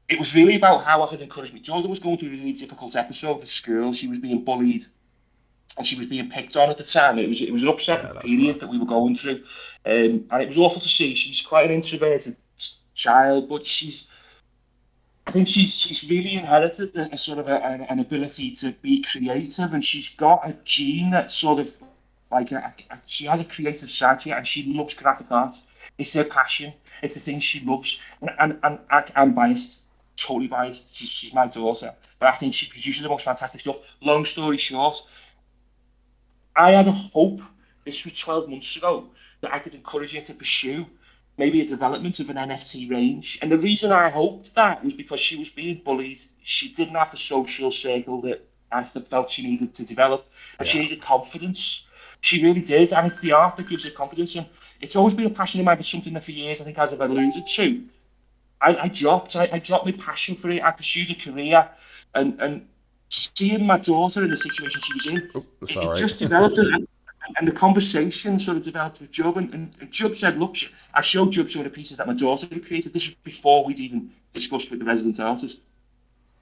it was really about how I could encourage my daughter. Was going through a really difficult episode at school. She was being bullied and she was being picked on at the time. It was an upsetting period that we were going through. And it was awful to see. She's quite an introverted child, but I think she's really inherited a sort of an ability to be creative, and she's got a gene that sort of like she has a creative side to it, and she loves graphic art. It's her passion. It's the thing she loves. And I'm biased, totally biased. She's my daughter, but I think she produces the most fantastic stuff. Long story short, I had a hope, this was 12 months ago, that I could encourage her to pursue maybe a development of an NFT range. And the reason I hoped that was because she was being bullied. She didn't have the social circle that I felt she needed to develop. And she needed confidence. She really did. And it's the art that gives her confidence. And it's always been a passion of mine, but something that for years, I think, as I've alluded to, I dropped my passion for it. I pursued a career. And seeing my daughter in the situation she was in, it just developed. And the conversation sort of developed with Job, and Job said, look, I showed Job some of the pieces that my daughter had created. This was before we'd even discussed with the resident artist.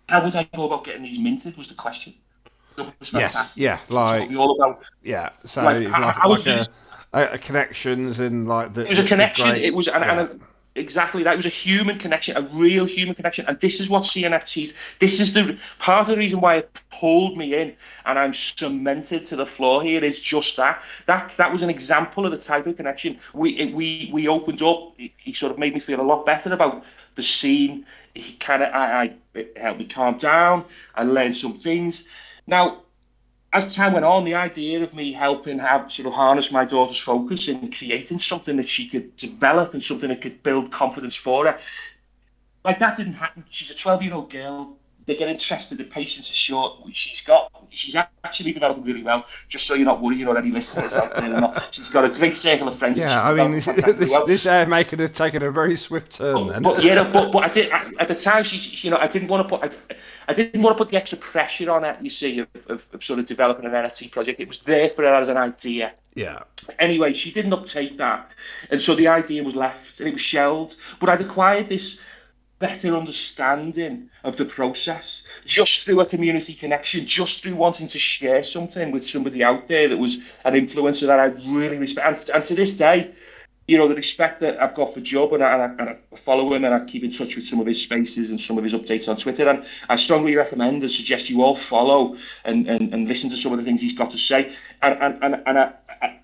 How would I go about getting these minted was the question. Yes, yeah, like, all about, yeah, so like connections and like the... It was a connection, great, it was, exactly that. It was a human connection, a real human connection. And this is what CNFTs, this is the part of the reason why it pulled me in and I'm cemented to the floor here is just that. That was an example of the type of connection. We opened up. He sort of made me feel a lot better about the scene. He kind of, it helped me calm down and learn some things. Now, as time went on, the idea of me helping harness my daughter's focus in creating something that she could develop and something that could build confidence for her, like that didn't happen. She's a 12-year-old girl. They get interested. The patience is short. She's actually developing really well. Just so you're not worried, any listeners out there or not. She's got a great circle of friends. Yeah, I mean, this maker had taken a very swift turn then. But I did at the time. I didn't want to put. I didn't want to put the extra pressure on it, you see, of sort of developing an NFT project. It was there for her as an idea. Yeah. Anyway, she didn't uptake that. And so the idea was left and it was shelved. But I'd acquired this better understanding of the process just through a community connection, just through wanting to share something with somebody out there that was an influencer that I really respect. And to this day, the respect that I've got for Job, and I follow him and I keep in touch with some of his spaces and some of his updates on Twitter. And I strongly recommend and suggest you all follow and listen to some of the things he's got to say. And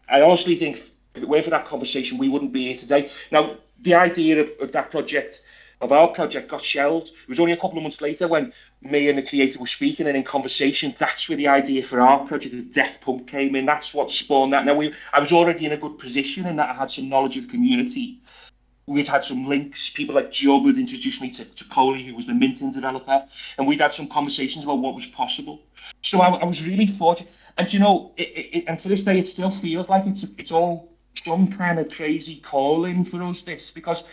I honestly think if it weren't for that conversation, we wouldn't be here today. Now, the idea of that project, of our project, got shelved. It was only a couple of months later when me and the creator were speaking and in conversation. That's where the idea for our project, the Deft came in. That's what spawned that. Now, I was already in a good position in that I had some knowledge of the community. We'd had some links. People like Job had introduced me to Coley, who was the minting developer, and we'd had some conversations about what was possible. So I was really fortunate. And and to this day, it still feels like it's all some kind of crazy calling for us. This because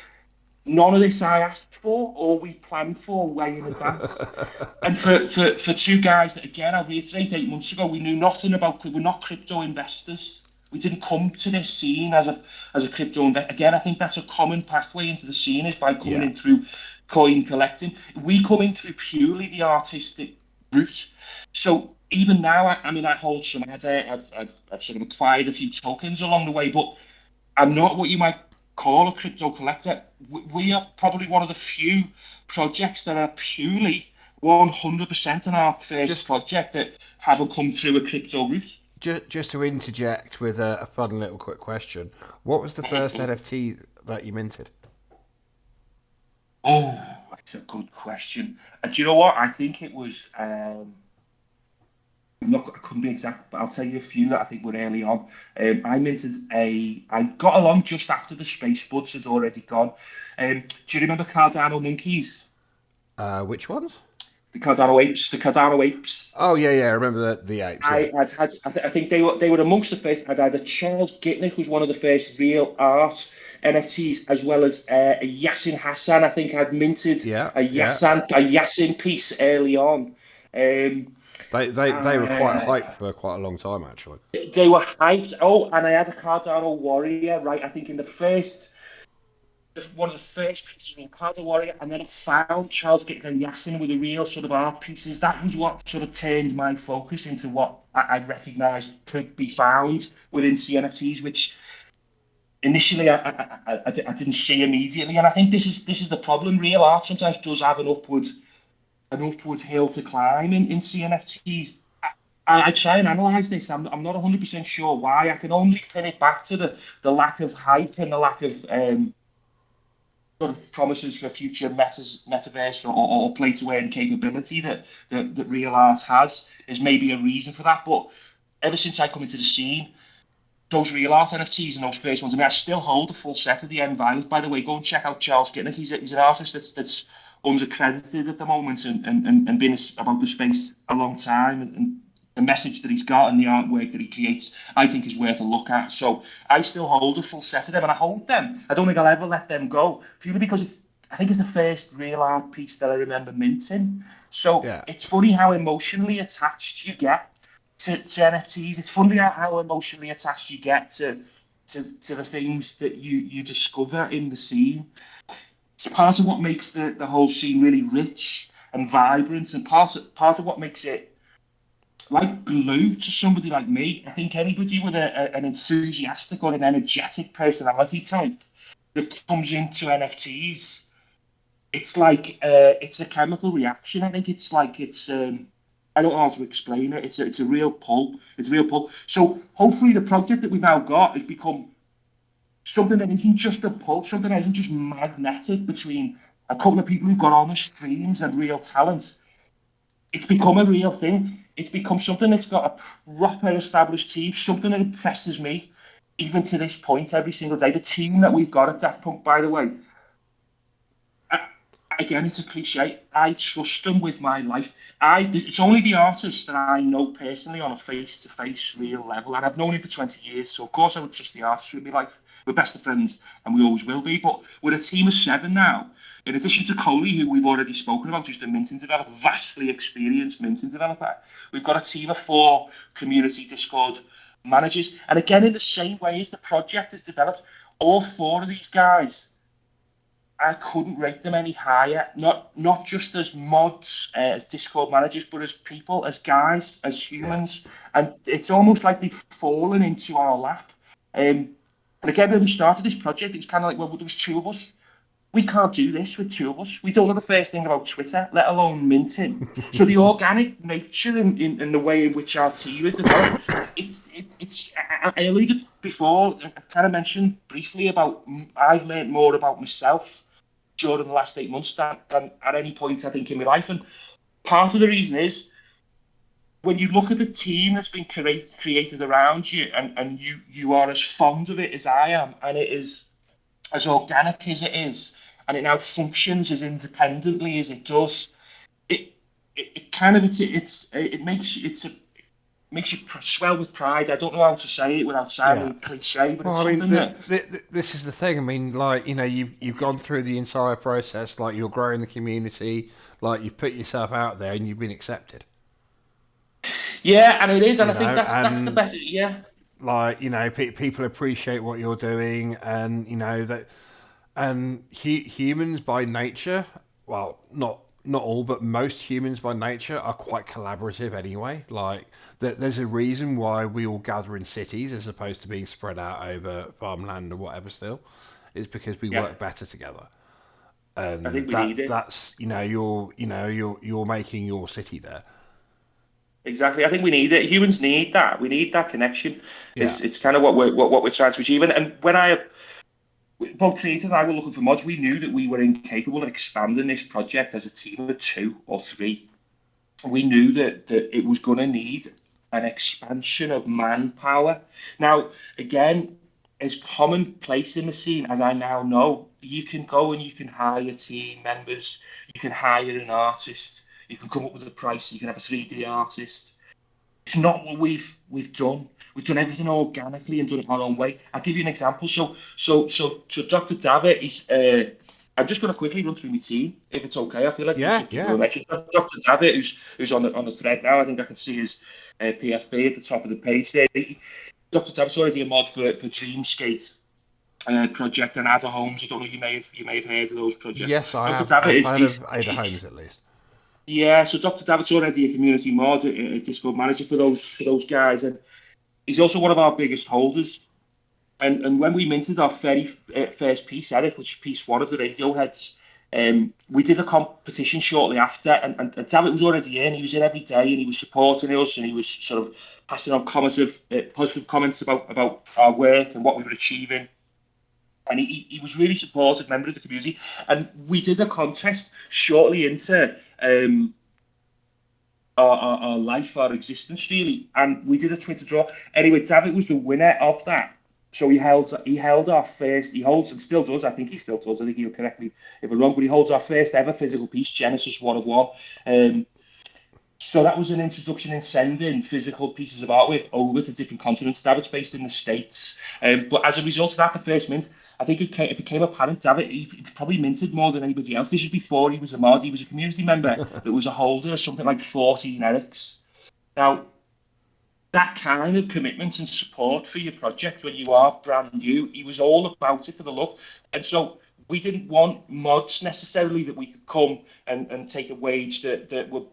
none of this I asked for or we planned for way in advance. And for two guys that, again, I'll reiterate, 8 months ago, we knew nothing about, we're not crypto investors. We didn't come to this scene as a crypto investor. Again, I think that's a common pathway into the scene is by coming in through coin collecting. We come in through purely the artistic route. So even now, I mean, I hold some ADA. I've sort of acquired a few tokens along the way, but I'm not what you might call a crypto collector. We are probably one of the few projects that are purely 100% on our first Just project that haven't come through a crypto route. just to interject with a fun little quick question, what was the first NFT that you minted? Oh, that's a good question. And do you know what? I think it was. I'm not, I couldn't be exact, but I'll tell you a few that I think were early on. I minted a. I got along just after the Space Buds had already gone. Do you remember Cardano monkeys? Which ones? The Cardano apes. The Cardano apes. Oh yeah, I remember the apes. Yeah, I think they were amongst the first. I'd either Charles Gitnick, who's one of the first real art NFTs, as well as a Yassin Hassan. I think I'd minted yeah, a yeah. Yassin piece early on. Um, They were quite uh, hyped for quite a long time actually. they were hyped. Oh, and I had a Cardano Warrior, right? I think in the first, one of the first pieces was Cardano Warrior, and then I found Charles Gittin and Yassin with the real sort of art pieces. That was what sort of turned my focus into what I recognised could be found within CNFTs, which initially I didn't see immediately. And I think this is the problem. Real art sometimes does have an upward hill to climb in CNFTs. I try and analyze this. I'm not 100% sure why. I can only pin it back to the lack of hype and the lack of sort of promises for future metaverse or play to earn capability that real art has is maybe a reason for that. But ever since I come into the scene, those real art NFTs and those first ones, I mean, I still hold a full set of the end violence. By the way, go and check out Charles Gitnick. He's an artist that's undercredited at the moment and been about the space a long time. And the message that he's got and the artwork that he creates, I think is worth a look at. So I still hold a full set of them and I hold them. I don't think I'll ever let them go, purely because I think it's the first real art piece that I remember minting. So Yeah, it's funny how emotionally attached you get to NFTs. It's funny how emotionally attached you get to the things that you discover in the scene. It's part of what makes the whole scene really rich and vibrant, and part of what makes it like glue to somebody like me. I think anybody with an enthusiastic or an energetic personality type that comes into NFTs, it's like it's a chemical reaction. I think it's like I don't know how to explain it. It's a real pull. It's a real pull. So hopefully the project that we've now got has become something that isn't just a pull, something that isn't just magnetic between a couple of people who've got honest streams and real talent. It's become a real thing. It's become something that's got a proper established team, something that impresses me even to this point every single day. The team that we've got at Daft Punk, by the way, I, again, it's a cliche. I trust them with my life. It's only the artist that I know personally on a face-to-face real level, and I've known him for 20 years. So of course I would trust the artist with my life. We're best of friends, and we always will be. But we're a team of seven now. In addition to Coley, who we've already spoken about, who's the minting developer, vastly experienced minting developer, we've got a team of four community Discord managers. And again, in the same way as the project is developed, all four of these guys, I couldn't rate them any higher. Not just as mods, as Discord managers, but as people, as guys, as yeah. humans. And it's almost like they've fallen into our lap. And again, when we started this project, it was kind of like, well, there was two of us. We can't do this with two of us. We don't know the first thing about Twitter, let alone minting. So the organic nature in the way in which our team is developed, I alluded before, I kind of mentioned briefly about I've learned more about myself during the last 8 months than at any point I think in my life. And part of the reason is when you look at the team that's been created around you, and you are as fond of it as I am, and it is as organic as it is, and it now functions as independently as it does. It it kind of it makes you swell with pride. I don't know how to say it without Yeah. sounding cliche, but Well, it's I mean, something that this is the thing. I mean, like you've gone through the entire process. Like you're growing the community. Like you've put yourself out there and you've been accepted. yeah, and it is, and You I think know, that's the and best. Yeah, like people appreciate what you're doing, and you know that, and humans by nature, well, not not all, but most humans by nature are quite collaborative anyway. Like, there's a reason why we all gather in cities as opposed to being spread out over farmland or whatever. Still, it's because we Yeah, work better together, I think and we need it. that's you're making your city there. Exactly. I think we need it. Humans need that. We need that connection. Yeah, It's kind of what we're trying to achieve. And when both creators and I were looking for mods, we knew that we were incapable of expanding this project as a team of two or three. We knew that it was going to need an expansion of manpower. Now, again, as commonplace in the scene as I now know, you can go and you can hire team members, you can hire an artist, you can come up with a price, you can have a 3D artist. It's not what we've done. We've done everything organically and done it our own way. I'll give you an example. So Dr. Davitt is. I'm just going to quickly run through my team, if it's okay. I feel like we yeah, should give him yeah. a mention. Dr. Davitt, who's on the thread now. I think I can see his PFP at the top of the page there. Dr. Davitt's already a mod for Dreamskate project and Ada Homes. I don't know. You may have heard of those projects. Yes, I Dr. have. Davitt I've is heard he's, of Ada Homes he's at least. yeah, so Dr. Davitt's already a community mod, a Discord manager for those guys, and he's also one of our biggest holders. And when we minted our very first piece, Eric, which is piece one of the Radioheads, we did a competition shortly after, and Davitt was already in. He was in every day, and he was supporting us, and he was sort of passing on positive comments about our work and what we were achieving. And he was really supportive member of the community. And we did a contest shortly into our life, our existence, really. And we did a Twitter draw. Anyway, David was the winner of that. So he held our first. He holds and still does. I think he still does. I think he'll correct me if I'm wrong. But he holds our first ever physical piece, Genesis 1 of 1. So that was an introduction in sending physical pieces of artwork over to different continents. David's based in the States. But as a result of that, the first mint, I think it became apparent David, he probably minted more than anybody else. This was before he was a mod. He was a community member that was a holder of something like 14 Erics. Now, that kind of commitment and support for your project when you are brand new, he was all about it for the love. And so we didn't want mods necessarily that we could come and take a wage that were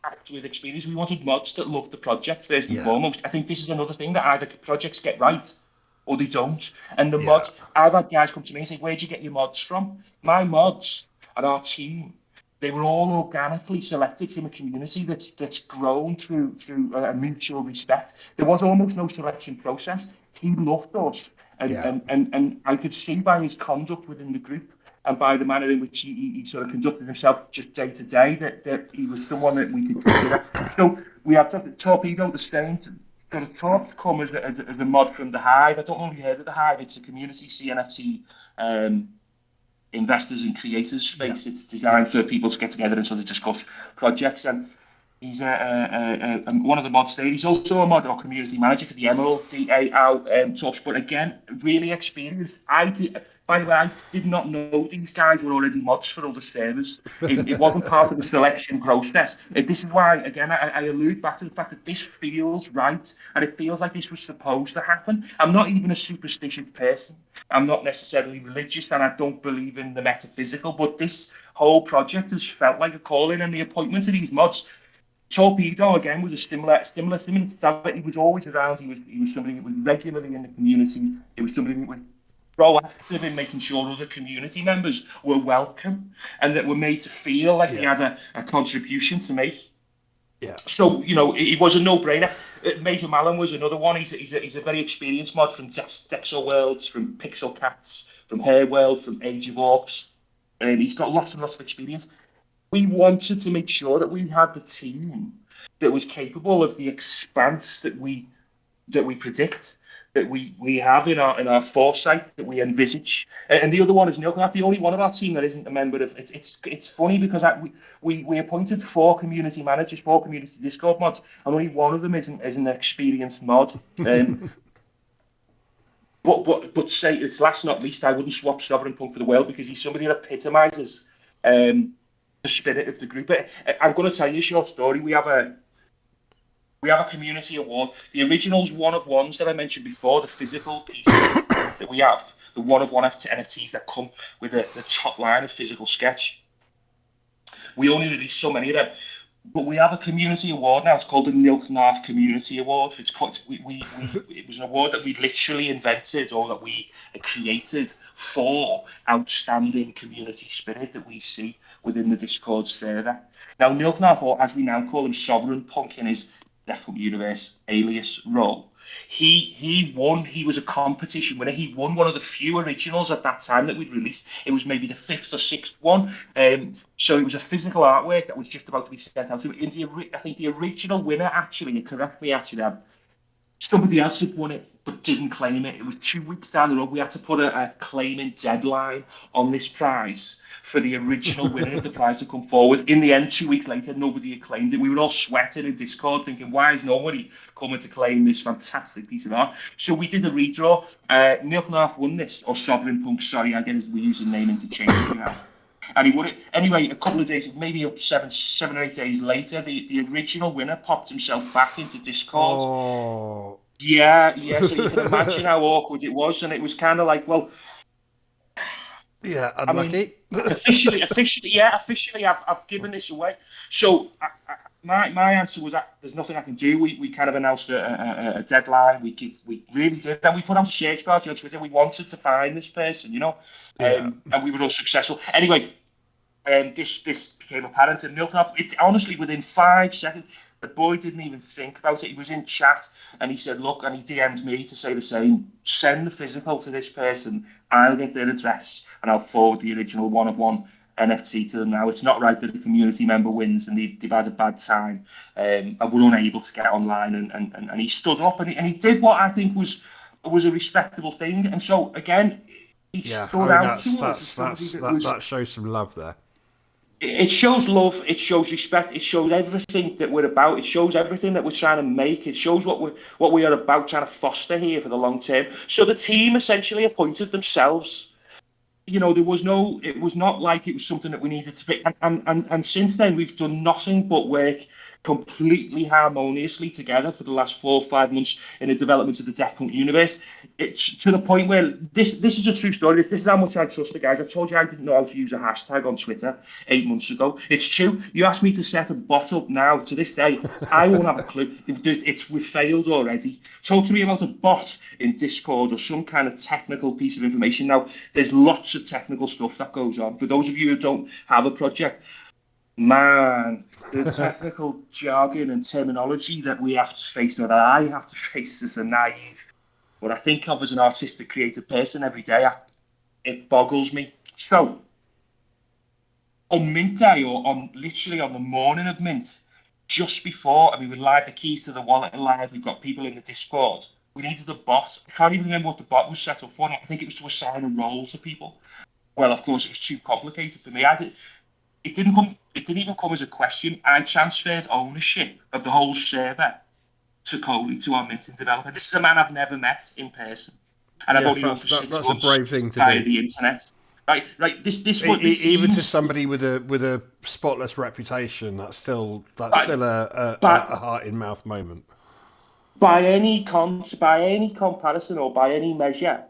packed with experience. We wanted mods that loved the project first and Yeah, foremost. I think this is another thing that either projects get right or they don't. And the yeah, mods, I've had guys come to me and say, "Where'd you get your mods from?" My mods and our team, they were all organically selected from a community that's grown through a mutual respect. There was almost no selection process. He loved us, and yeah, and and, and I could see by his conduct within the group and by the manner in which he sort of conducted himself just day to day that he was someone that we could consider. So we have Torpedo the Stain. Sort of talk come as a mod from the Hive. I don't know if you heard of the Hive. It's a community CNFT investors and creators yeah, space. It's yeah, designed for people to get together and sort of discuss projects. And he's one of the mods there. He's also a mod or community manager for the Emerald DAO talks. But again, really experienced. By the way, I did not know these guys were already mods for other servers. It wasn't part of the selection process. This is why, again, I allude back to the fact that this feels right and it feels like this was supposed to happen. I'm not even a superstitious person. I'm not necessarily religious and I don't believe in the metaphysical, but this whole project has felt like a calling, and the appointment of these mods. Torpedo again was a similar to he was always around. He was somebody that was regularly in the community. He was somebody that was proactive in making sure other community members were welcome and that were made to feel like they yeah, had a contribution to make. yeah, So, it was a no-brainer. Major Malin was another one. He's a very experienced mod from Dexo Worlds, from Pixel Cats, from Hair World, from Age of Orcs. He's got lots and lots of experience. We wanted to make sure that we had the team that was capable of the expanse that we predict, that we have in our foresight, that we envisage. And the other one is Neil. That's the only one of our team that isn't a member of. It's funny because we appointed 4 community managers, 4 community Discord mods, and only one of them isn't an experienced mod. But say it's last not least, I wouldn't swap Sovereign Punk for the world because he's somebody that epitomises the spirit of the group. I'm going to tell you a short story. We have a community award. The originals one of ones that I mentioned before, the physical pieces that we have, the one of one NFTs that come with the top line of physical sketch. We only release so many of them. But we have a community award now. It's called the Nilknath Community Award. It's called, it was an award that we literally invented or that we created for outstanding community spirit that we see within the Discord server. Now, Nilknath, or as we now call him, Sovereign Punk in his Deft Universe alias role, he won. He was a competition winner. He won one of the few originals at that time that we'd released. It was maybe the fifth or sixth one. So it was a physical artwork that was just about to be sent out. I think the original winner, actually, you correct me, actually, somebody else had won it but didn't claim it. It was 2 weeks down the road. We had to put a claiming deadline on this prize for the original winner of the prize to come forward. In the end, 2 weeks later, nobody had claimed it. We were all sweating in Discord thinking, why is nobody coming to claim this fantastic piece of art? So we did a redraw. Neil Knarf won this, or Sovereign Punk, sorry, I guess we're using name interchangeably now. And he won it. Anyway, a couple of days, maybe up seven or 8 days later, the original winner popped himself back into Discord. Oh. Yeah. So you can imagine how awkward it was, and it was kind of like, well, yeah, unlucky. I mean, officially, I've given this away. So my answer was that there's nothing I can do. We kind of announced a deadline. We really did, and we put out search bars on Twitter. We wanted to find this person, and we were all successful. Anyway, this became apparent, and honestly, within 5 seconds, the boy didn't even think about it. He was in chat, and he said, look, and he DM'd me to say the same, send the physical to this person, I'll get their address, and I'll forward the original one-of-one NFT to them now. It's not right that a community member wins, and they've had a bad time, and were unable to get online, and he stood up, and he did what I think was a respectable thing, and so, again, he stood out to us. That shows some love there. It shows love, it shows respect, it shows everything that we're about, it shows everything that we're trying to make, it shows what we are about trying to foster here for the long term. So the team essentially appointed themselves. It was not like it was something that we needed to pick. And since then, we've done nothing but work completely harmoniously together for the last 4 or 5 months in the development of the Deft universe. It's to the point where this is a true story. This is how much I trust the guys. I told you I didn't know how to use a hashtag on Twitter 8 months ago. It's true. You asked me to set a bot up now. To this day, I won't have a clue. We've failed already. Talk to me about a bot in Discord or some kind of technical piece of information. Now, there's lots of technical stuff that goes on. For those of you who don't have a project, man, the technical jargon and terminology that we have to face, or that I have to face as a naive, what I think of as an artistic, creative person every day, it boggles me. So, on Mint Day, or literally on the morning of Mint, just before, we live the keys to the wallet are live, we've got people in the Discord, we needed a bot. I can't even remember what the bot was set up for. I think it was to assign a role to people. Well, of course, it was too complicated for me. It didn't even come as a question. I transferred ownership of the whole server to Coley, to our minting developer. This is a man I've never met in person, and I've only known for 6 months. That's a brave thing to via do. the internet. Right. This even to somebody with a spotless reputation, that's still a heart in mouth moment. By any comparison or by any measure,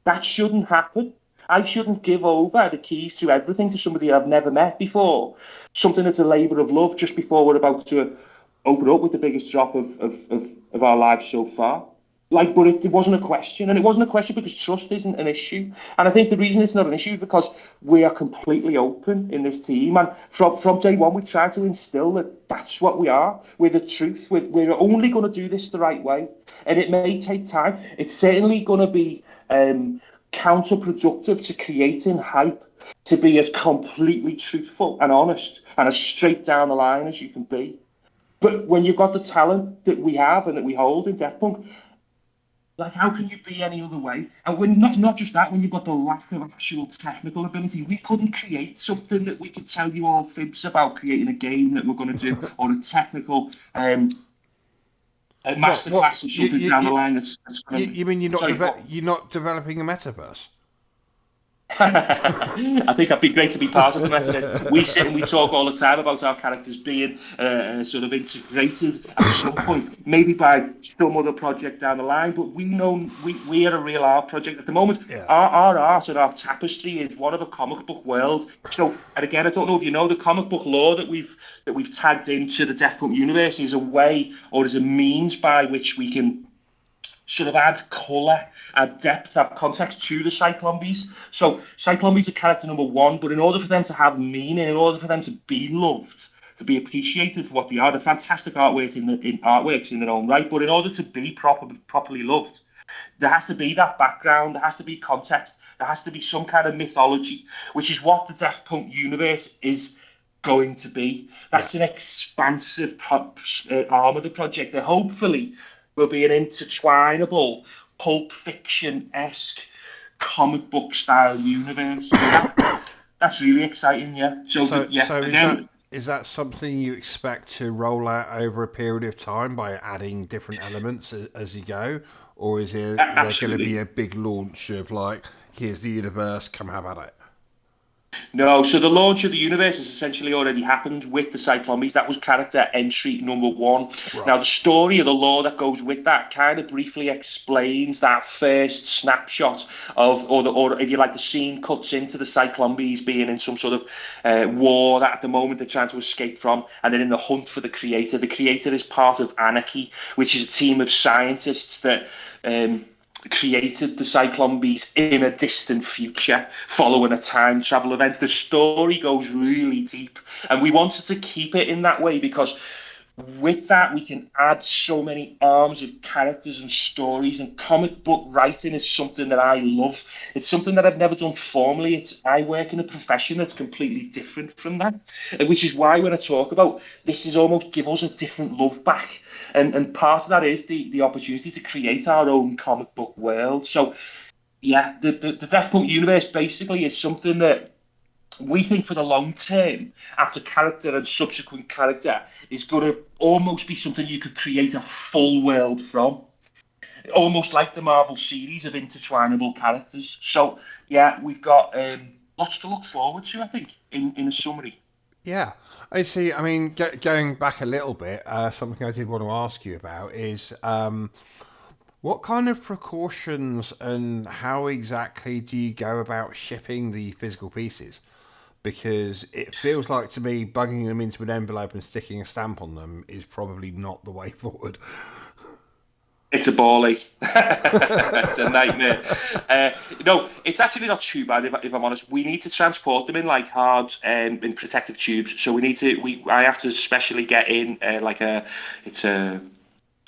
that shouldn't happen. I shouldn't give over the keys to everything to somebody I've never met before. Something that's a labour of love just before we're about to open up with the biggest drop of our lives so far. But it wasn't a question. And it wasn't a question because trust isn't an issue. And I think the reason it's not an issue is because we are completely open in this team. And from day one, we've tried to instill that that's what we are. We're the truth. We're only going to do this the right way. And it may take time. It's certainly going to be counterproductive to creating hype, to be as completely truthful and honest and as straight down the line as you can be. But when you've got the talent that we have and that we hold in Deft Punk, how can you be any other way? And when not just that, when you've got the lack of actual technical ability, we couldn't create something that we could tell you all fibs about creating a game that we're going to do, or a technical masterclass or something down the line. You mean you're not developing a metaverse? I think that'd be great to be part of the metaverse. We sit and we talk all the time about our characters being sort of integrated at some point, maybe by some other project down the line. But we know we are a real art project at the moment. Yeah. Our art and our tapestry is one of a comic book world. So, and again, I don't know if you know the comic book lore that we've tagged into the Deft universe is a way or is a means by which we can sort of add colour, add depth, add context to the Cyclombies. So Cyclombies are character number one, but in order for them to have meaning, in order for them to be loved, to be appreciated for what they are, they're fantastic artworks in artworks in their own right. But in order to be properly loved, there has to be that background, there has to be context, there has to be some kind of mythology, which is what the Daft Punk universe is going to be. Yeah. That's an expansive arm of the project that hopefully will be an intertwinable, pulp fiction-esque comic book style universe. So that's really exciting, yeah. So So, yeah, so again, is that something you expect to roll out over a period of time by adding different elements as you go, or is there going to be absolutely. a big launch of like, here's the universe, come have at it? No, so the launch of the universe has essentially already happened with the Cyclones. That was character entry number one. Now, Right. the story of the lore that goes with that kind of briefly explains that first snapshot of, or if you like, the scene cuts into the Cyclones being in some sort of war that at the moment they're trying to escape from, and then in the hunt for the Creator. The Creator is part of Anarchy, which is a team of scientists that. Created the Cyclone Beast in a distant future following a time travel event. The story goes really deep, and we wanted to keep it in that way because with that we can add so many arms of characters and stories, and comic book writing is something that I love. It's something that I've never done formally. I work in a profession that's completely different from that, which is why when I talk about this is almost give us a different love back, and part of that is the opportunity to create our own comic book world. So yeah, the Death Punk universe basically is something that we think for the long term, after character and subsequent character, is going to almost be something you could create a full world from, almost like the Marvel series of intertwinable characters. So yeah, we've got lots to look forward to, I think, in a summary. Yeah, I see. I mean, going back a little bit, something I did want to ask you about is what kind of precautions and how exactly do you go about shipping the physical pieces? Because it feels like to me bugging them into an envelope and sticking a stamp on them is probably not the way forward. It's a ball ache. It's a nightmare. Uh, no, it's actually not too bad if I'm honest. We need to transport them in like hard in protective tubes. So we need to. I have to specially get in like a. It's a.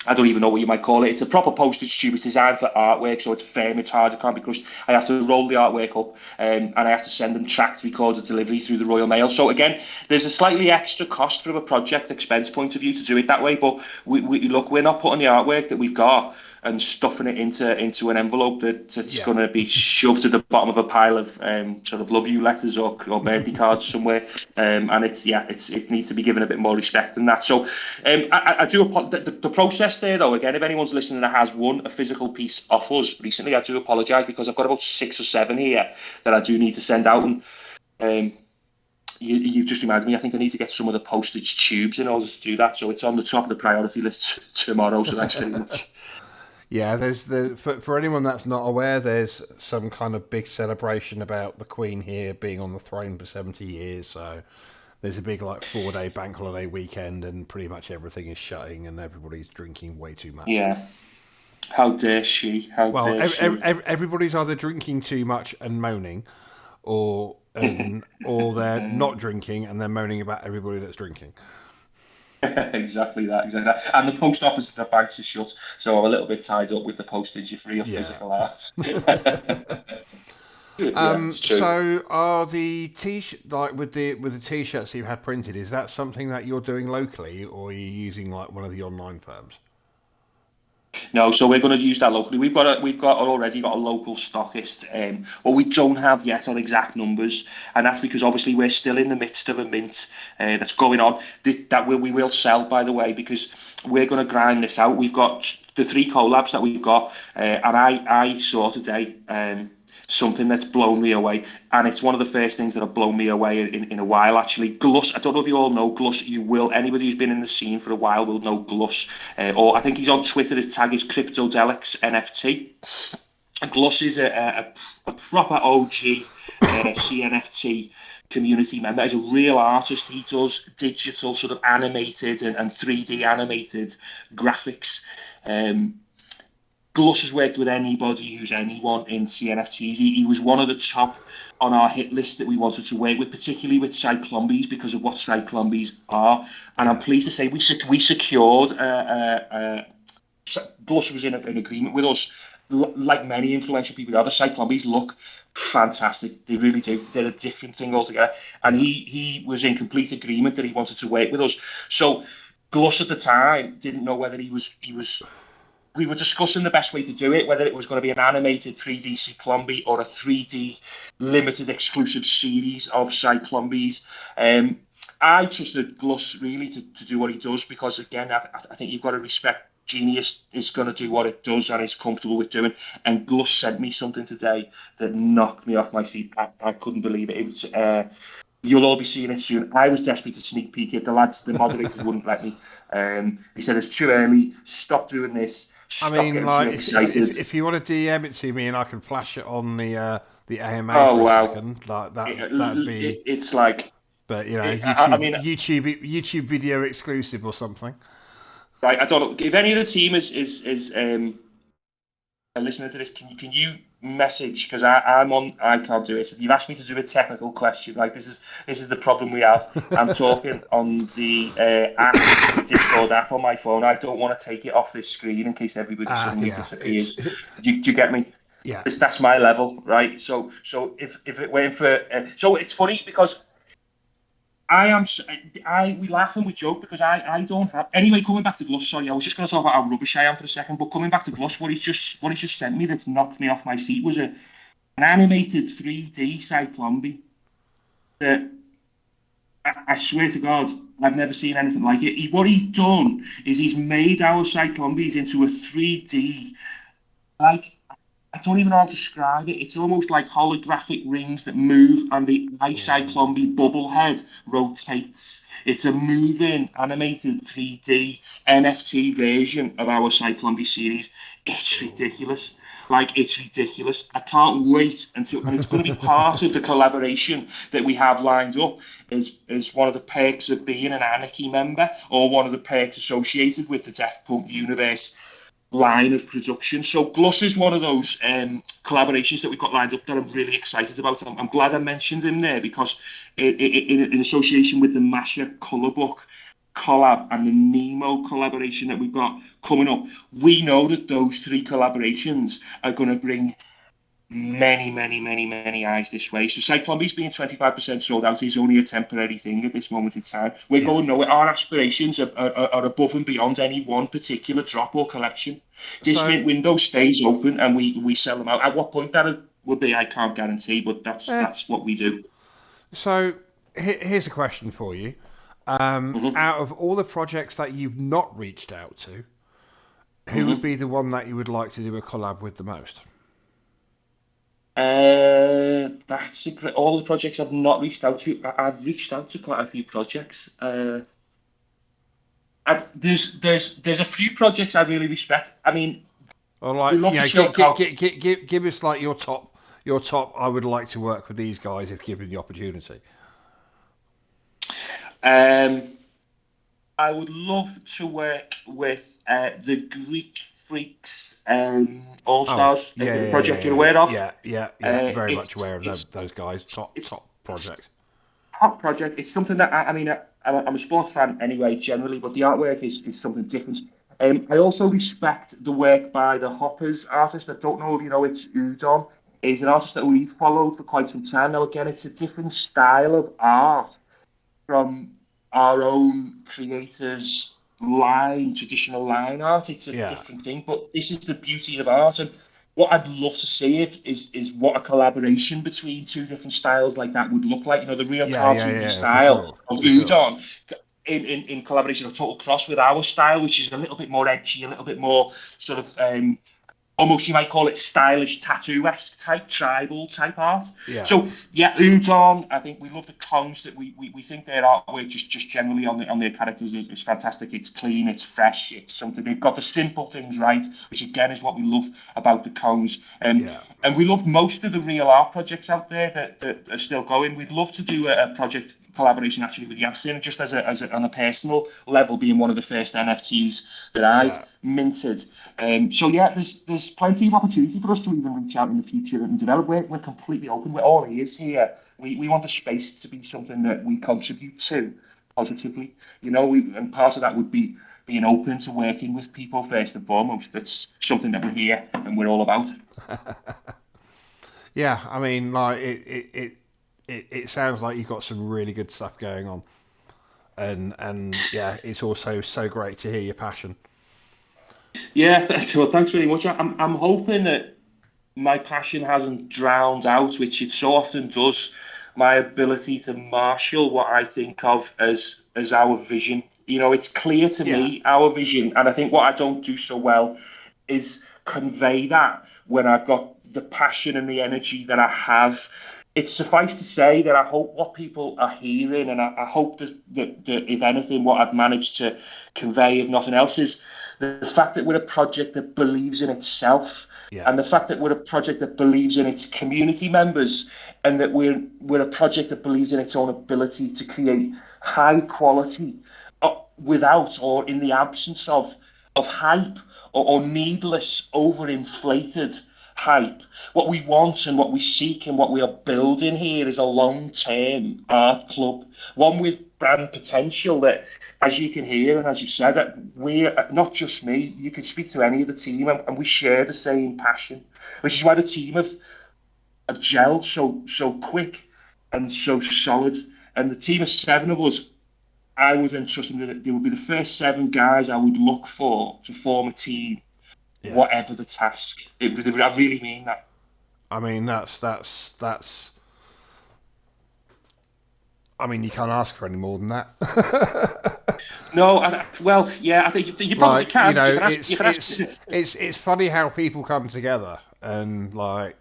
I don't even know what you might call it. It's a proper postage tube. It's designed for artwork, so it's firm, it's hard, it can't be crushed. I have to roll the artwork up, and I have to send them tracked recorded delivery through the Royal Mail. So again, there's a slightly extra cost from a project expense point of view to do it that way. But we look, we're not putting the artwork that we've got and stuffing it into an envelope that's Yeah. going to be shoved to the bottom of a pile of sort of love you letters or birthday cards somewhere. And it needs to be given a bit more respect than that. So I do the process there though. Again, if anyone's listening that has won a physical piece off us recently, I do apologise because I've got about 6 or 7 here that I do need to send out. And um, you've just reminded me. I think I need to get some of the postage tubes in order to do that. So it's on the top of the priority list tomorrow. So thanks very much. Yeah, there's for anyone that's not aware, there's some kind of big celebration about the Queen here being on the throne for 70 years. So there's a big like 4 day bank holiday weekend, and pretty much everything is shutting, and everybody's drinking way too much. Yeah. How dare she? How Well, dare she? everybody's either drinking too much and moaning, or they're not drinking and they're moaning about everybody that's drinking. Exactly that, exactly that. And the post office at the banks is shut, so I'm a little bit tied up with the postage. You're free of Yeah. physical art. Yeah, it's true. So are the like with the t-shirts that you had printed? Is that something that you're doing locally, or are you using like one of the online firms? No, so we're going to use that locally. We've got already got a local stockist. What we don't have yet are exact numbers, and that's because obviously we're still in the midst of a mint that's going on. We will sell, by the way, because we're going to grind this out. We've got the 3 collabs that we've got, and I saw today. something that's blown me away, and it's one of the first things that have blown me away in a while, actually. Glus, I don't know if you all know Glus. You will. Anybody who's been in the scene for a while will know Glus. Or I think he's on Twitter. His tag is Cryptodelics NFT. Glus is a proper OG CNFT community member. He's a real artist. He does digital sort of animated and 3D animated graphics. Glus has worked with anybody who's anyone in CNFTs. He was one of the top on our hit list that we wanted to work with, particularly with Cyclombies, because of what Cyclombies are. And I'm pleased to say we secured. Glus was in agreement with us. Like many influential people, the other Cyclombies look fantastic. They really do. They're a different thing altogether. And he was in complete agreement that he wanted to work with us. So Glus at the time didn't know whether he was. We were discussing the best way to do it, whether it was going to be an animated 3D Cyclombi or a 3D limited exclusive series of Cyclombies. I trusted Glus really to do what he does, because again, I think you've got to respect Genius is going to do what it does and is comfortable with doing. And Glus sent me something today that knocked me off my seat. I couldn't believe it. It was, you'll all be seeing it soon. I was desperate to sneak peek it. The moderators wouldn't let me. He said it's too early. Stop doing this. Stop getting too excited. If you want to DM it to me and I can flash it on the AMA for a second, like that'd be. It's like. But YouTube video exclusive or something. Right, I don't know if any of the team is listening to this. Can you message, because I can't do it. So you've asked me to do a technical question. Like this is the problem we have. I'm talking on the Discord app on my phone. I don't want to take it off this screen in case everybody suddenly disappears. Do you get me? Yeah, that's my level, right? So if it went for so it's funny because. We laugh and we joke because I don't have. Anyway, coming back to Glus, sorry, I was just going to talk about how rubbish I am for a second, but coming back to Glus, what he's just sent me that's knocked me off my seat was an animated 3D Cyclombi that I swear to God, I've never seen anything like it. What he's done is he's made our Cyclombies into a 3D, like, I don't even know how to describe it. It's almost like holographic rings that move, and the Cyclombi bubble head rotates. It's a moving, animated 3D NFT version of our Cyclombi series. It's ridiculous. It's ridiculous. I can't wait until, and it's going to be part of the collaboration that we have lined up as one of the perks of being an Anarchy member, or one of the perks associated with the Deft Punk universe line of production. So Glus is one of those collaborations that we've got lined up that I'm really excited about. I'm glad I mentioned him there, because in association with the Masha Colour Book collab and the Nemo collaboration that we've got coming up, we know that those three collaborations are going to bring many eyes this way. So Cyclombies being 25% sold out is only a temporary thing at this moment in time. We're going nowhere. Our aspirations are above and beyond any one particular drop or collection. This window stays open and we sell them out. At what point that will be, I can't guarantee, but that's what we do. So here's a question for you. Out of all the projects that you've not reached out to, who would be the one that you would like to do a collab with the most? That's a great. All the projects I've not reached out to, I've reached out to quite a few projects. There's a few projects I really respect. I mean, give us like your top. I would like to work with these guys if given the opportunity. I would love to work with the Greek Freaks All Stars. Is it a project you're aware of? Yeah. Very much aware of those guys. Top project. Top project. It's something that I'm a sports fan anyway, generally, but the artwork is something different. I also respect the work by the Hoppers artist. I don't know if you know, it's Udon. He's an artist that we've followed for quite some time now. Again, it's a different style of art from our own creators' traditional line art. It's a different thing, but this is the beauty of art. And what I'd love to see is what a collaboration between two different styles like that would look like. The real cartoony style of Udon in collaboration of Total Cross with our style, which is a little bit more edgy, a little bit more sort of almost, you might call it stylish tattoo-esque type, tribal type art. Yeah. So yeah, Udon, I think we love the cones that we think their artwork just generally on their characters is fantastic. It's clean, it's fresh, it's something. They've got the simple things right, which again is what we love about the cones. Yeah. And we love most of the real art projects out there that are still going. We'd love to do a project collaboration actually with Yasin, just on a personal level, being one of the first NFTs that I'd Yeah. minted. So yeah, there's plenty of opportunity for us to even reach out in the future and develop. We're completely open. We're all ears here. We want the space to be something that we contribute to positively. And part of that would be being open to working with people first and foremost. That's something that we're here and we're all about. Yeah, I mean, like it sounds like you've got some really good stuff going on, and yeah, it's also so great to hear your passion. Yeah, well, thanks very much. I'm hoping that my passion hasn't drowned out, which it so often does, my ability to marshal what I think of as our vision. It's clear to Yeah, me, our vision, and I think what I don't do so well is convey that when I've got the passion and the energy that I have. It's suffice to say that I hope what people are hearing, and I hope that if anything, what I've managed to convey, if nothing else, is the fact that we're a project that believes in itself, yeah, and the fact that we're a project that believes in its community members, and that we're a project that believes in its own ability to create high quality without or in the absence of hype or needless overinflated hype. What we want and what we seek and what we are building here is a long-term art club, one with brand potential that, as you can hear and as you said, that we're not just me. You can speak to any of the team, and we share the same passion, which is why the team have gelled so quick and so solid. And the team of seven of us, I would entrust them that they would be the first seven guys I would look for to form a team, yeah. whatever the task. I really mean that. I mean, that's. I mean, you can't ask for any more than that. No, well, yeah, I think you probably Like, you can. know, You can ask. You it's can ask. it's it's funny how people come together, and like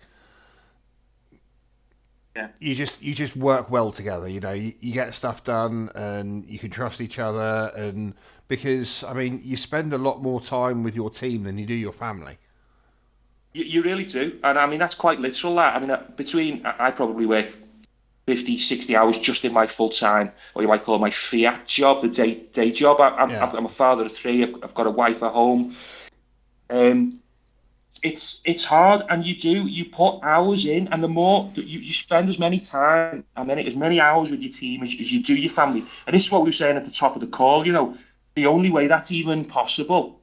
Yeah, you just work well together. You get stuff done, and you can trust each other, and because I mean, you spend a lot more time with your team than you do your family. you really do, and I mean that's quite literal. That I mean, between I probably work 50, 60 hours just in my full time, or you might call it my fiat job, the day job. Yeah, I'm a father of three. I've got a wife at home. Um, it's hard, and you put hours in, and the more that you spend as many time and as many hours with your team as you do your family. And this is what we were saying at the top of the call. The only way that's even possible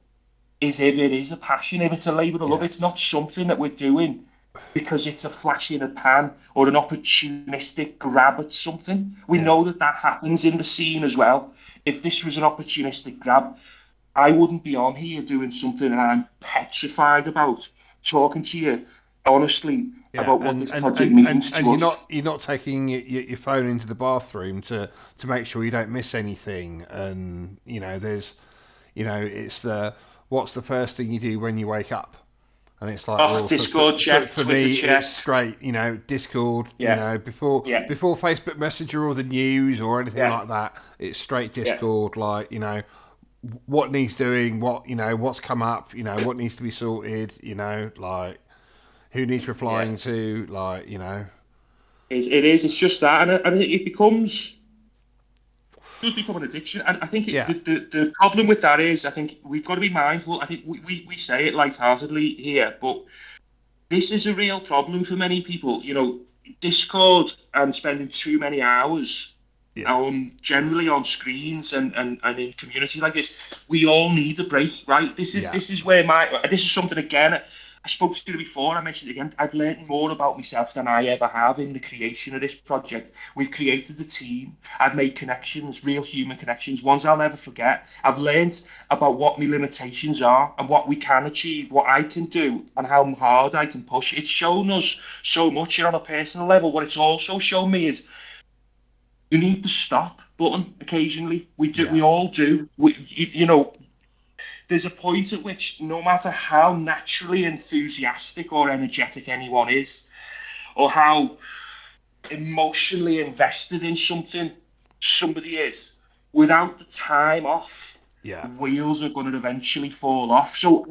is if it is a passion, if it's a labour of love. yeah, It's not something that we're doing because it's a flash in a pan or an opportunistic grab at something. We yeah, know that happens in the scene as well. If this was an opportunistic grab, I wouldn't be on here doing something that I'm petrified about, talking to you honestly yeah. about what And this and project and and, means and to you're us. not taking your phone into the bathroom to make sure you don't miss anything. And there's it's the what's the first thing you do when you wake up? And it's like, Oh, well, for, for, Discord for, check, for Twitter me, it's check. straight, Discord, Yeah, before yeah, before Facebook Messenger or the news or anything yeah, like that. It's straight yeah, Discord, like, what needs doing, what's come up, what needs to be sorted, like, who needs yeah. replying to, like, It is. It's just that, and it does become an addiction. And I think yeah, the problem with that is, I think we've got to be mindful. I think we say it lightheartedly here, but this is a real problem for many people. Discord and spending too many hours yeah, generally on screens and in communities like this. We all need a break, right? This is yeah, this is where this is something again. I spoke to you before. I mentioned it again. I've learned more about myself than I ever have in the creation of this project. We've created a team. I've made connections, real human connections, ones I'll never forget. I've learned about what my limitations are and what we can achieve, what I can do, and how hard I can push. It's shown us so much here on a personal level. What it's also shown me is you need the stop button occasionally. We do. yeah, We all do. We, you know, there's a point at which no matter how naturally enthusiastic or energetic anyone is, or how emotionally invested in something somebody is, without the time off, Yeah. the wheels are going to eventually fall off. So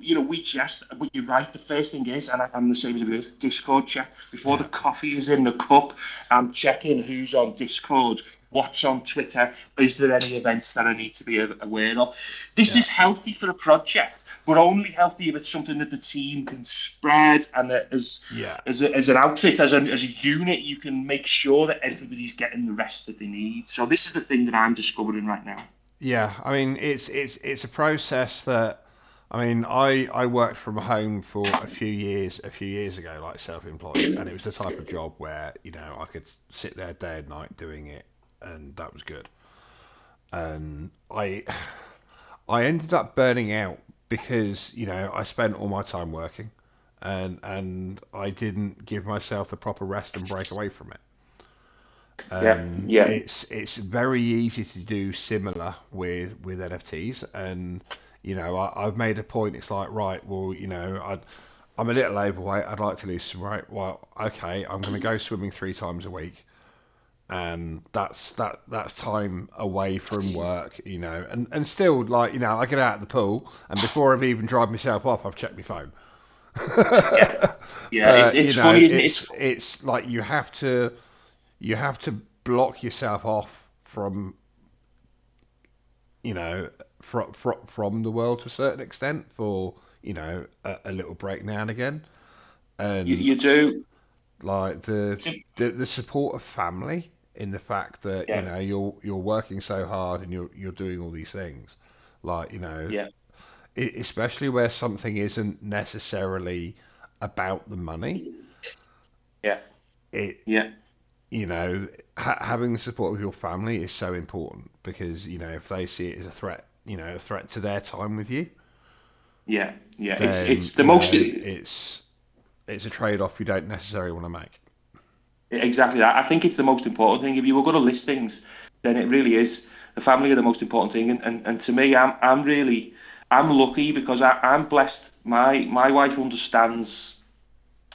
we jest, but you're right. The first thing is, and I'm the same as it is, Discord check. Before the coffee is in the cup, I'm checking who's on Discord, what's on Twitter, is there any events that I need to be aware of. This is healthy for a project, but only healthy if it's something that the team can spread, and that as an outfit, as a unit, you can make sure that everybody's getting the rest that they need. So this is the thing that I'm discovering right now. Yeah, I mean, it's a process that, I mean, I worked from home for a few years ago, like self-employed, and it was the type of job where, you know, I could sit there day and night doing it, and that was good. And I ended up burning out because, you know, I spent all my time working, and I didn't give myself the proper rest and break away from it. Yeah, And yeah, it's very easy to do similar with NFTs. And you know, I've made a point. It's like, right, well, you know, I'm a little overweight. I'd like to lose some weight. Well, okay, I'm going to go swimming 3 times a week, and that's time away from work, you know. And still, like, you know, I get out of the pool, and before I've even dried myself off, I've checked my phone. yeah, yeah. But It's you know, funny, isn't it? it's like you have to block yourself off from, you know, from the world to a certain extent for, you know, a little break now and again. And You do. like the support of family, in the fact that, you Yeah, know, you're working so hard and you're doing all these things, like, you know, yeah, especially where something isn't necessarily about the money. yeah, It yeah, You know, having the support of your family is so important, because, you know, if they see it as a threat, you know, a threat to their time with you, yeah, yeah. then, It's the you most know, it's a trade-off you don't necessarily want to make. exactly that. I think it's the most important thing. If you were going to list things, then it really is the family are the most important thing. And to me, I'm lucky because I'm blessed. My wife understands,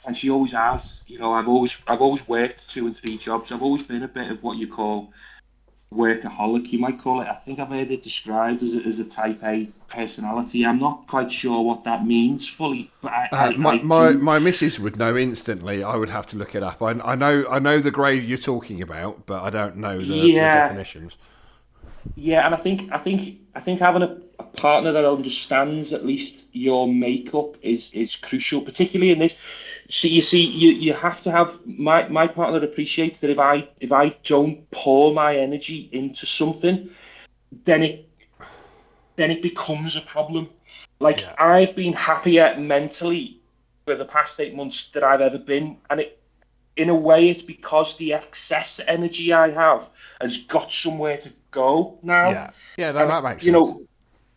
and she always has. You know, I've always worked 2 and 3 jobs. I've always been a bit of what you call workaholic, you might call it. I think I've heard it described as a type A personality. I'm not quite sure what that means fully, but I do. My missus would know instantly. I would have to look it up. I know the grade you're talking about, but I don't know the Yeah, definitions. yeah, and I think having a partner that understands at least your makeup is crucial, particularly in this. So you have to have my partner appreciates that if I don't pour my energy into something, then it becomes a problem. Like Yeah, I've been happier mentally for the past 8 months than I've ever been, and in a way, it's because the excess energy I have has got somewhere to go now. yeah, yeah. No, And that makes sense.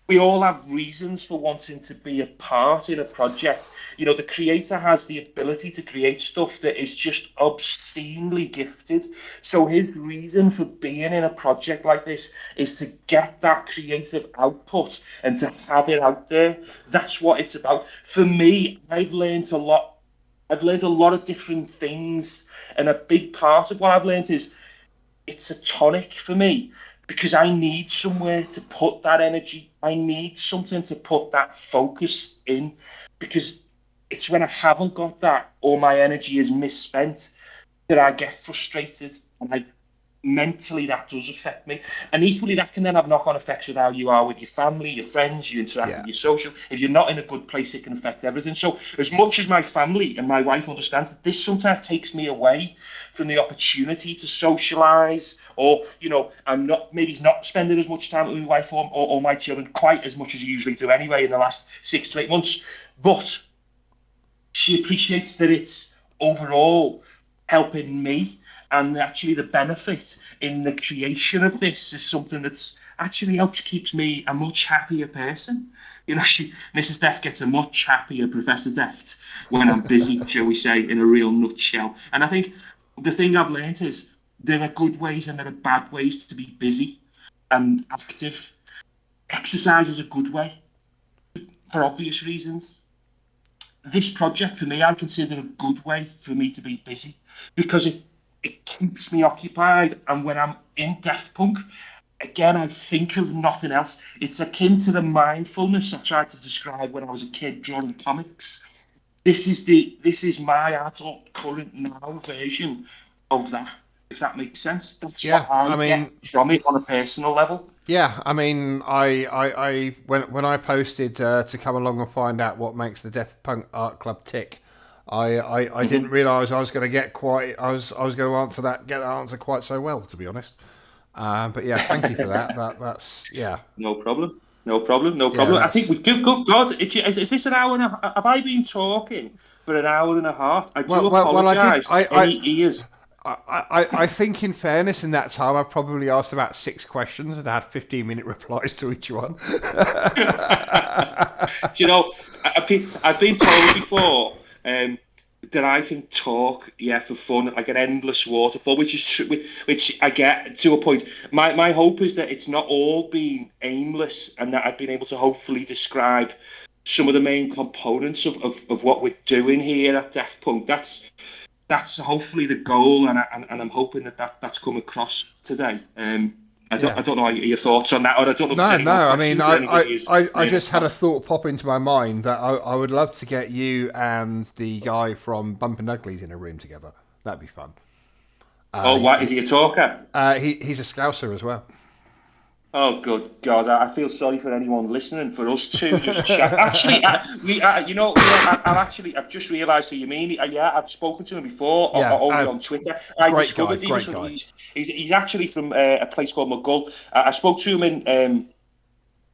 we all have reasons for wanting to be a part in a project. The creator has the ability to create stuff that is just obscenely gifted. So his reason for being in a project like this is to get that creative output and to have it out there. That's what it's about. For me, I've learned a lot. I've learned a lot of different things, and a big part of what I've learned is it's a tonic for me because I need somewhere to put that energy. I need something to put that focus in because it's when I haven't got that or my energy is misspent that I get frustrated and I mentally that does affect me. And equally, that can then have knock on effects with how you are with your family, your friends, you interact Yeah, with your social. If you're not in a good place, it can affect everything. So, as much as my family and my wife understands that this sometimes takes me away from the opportunity to socialize, or, I'm not maybe not spending as much time with my wife or my children quite as much as I usually do anyway in the last 6 to 8 months. But she appreciates that it's overall helping me, and actually the benefit in the creation of this is something that's actually helps keeps me a much happier person. Mrs. Deft gets a much happier Professor Deft when I'm busy, shall we say, in a real nutshell. And I think the thing I've learned is there are good ways and there are bad ways to be busy and active. exercise is a good way for obvious reasons. This project for me, I consider a good way for me to be busy because it keeps me occupied. And when I'm in Deft Punk, again, I think of nothing else. It's akin to the mindfulness I tried to describe when I was a kid drawing comics. This is my adult current now version of that, if that makes sense. That's Yeah, what I I get mean, from it on a personal level. yeah, I mean, when I posted to come along and find out what makes the Def Punk Art Club tick, I didn't Mm-hmm. realise I was going to I was going to get that answer quite so well, to be honest. But yeah, thank you for that. That's yeah, No problem. No problem. No yeah, problem. I think that's we good. Good God, is this an hour and a? Have I been talking for an hour and a half? I do well, I did apologise to any ears. I think in fairness, in that time, I probably asked about 6 questions and had 15-minute replies to each one. Do you know, I've been told before that I can talk, yeah, for fun, like an endless waterfall, which is true, which I get to a point. My hope is that it's not all been aimless, and that I've been able to hopefully describe some of the main components of what we're doing here at Daft Punk. That's hopefully the goal, and I'm hoping that's come across today. Yeah. I don't know your thoughts on that, or I don't know if there's No, any more no. I mean, questions or anybody is I laying just had a across. thought pop into my mind that I would love to get you and the guy from Bumpin' Uglies in a room together. That'd be fun. Oh, what is he a talker? He's a Scouser as well. Oh, good God! I feel sorry for anyone listening. For us two, just chat. Actually, I've just realised who you mean. Yeah, I've spoken to him before, Yeah, only on Twitter. I great guy, discovered he was great from. guy. He's actually from a place called McGull. I spoke to him in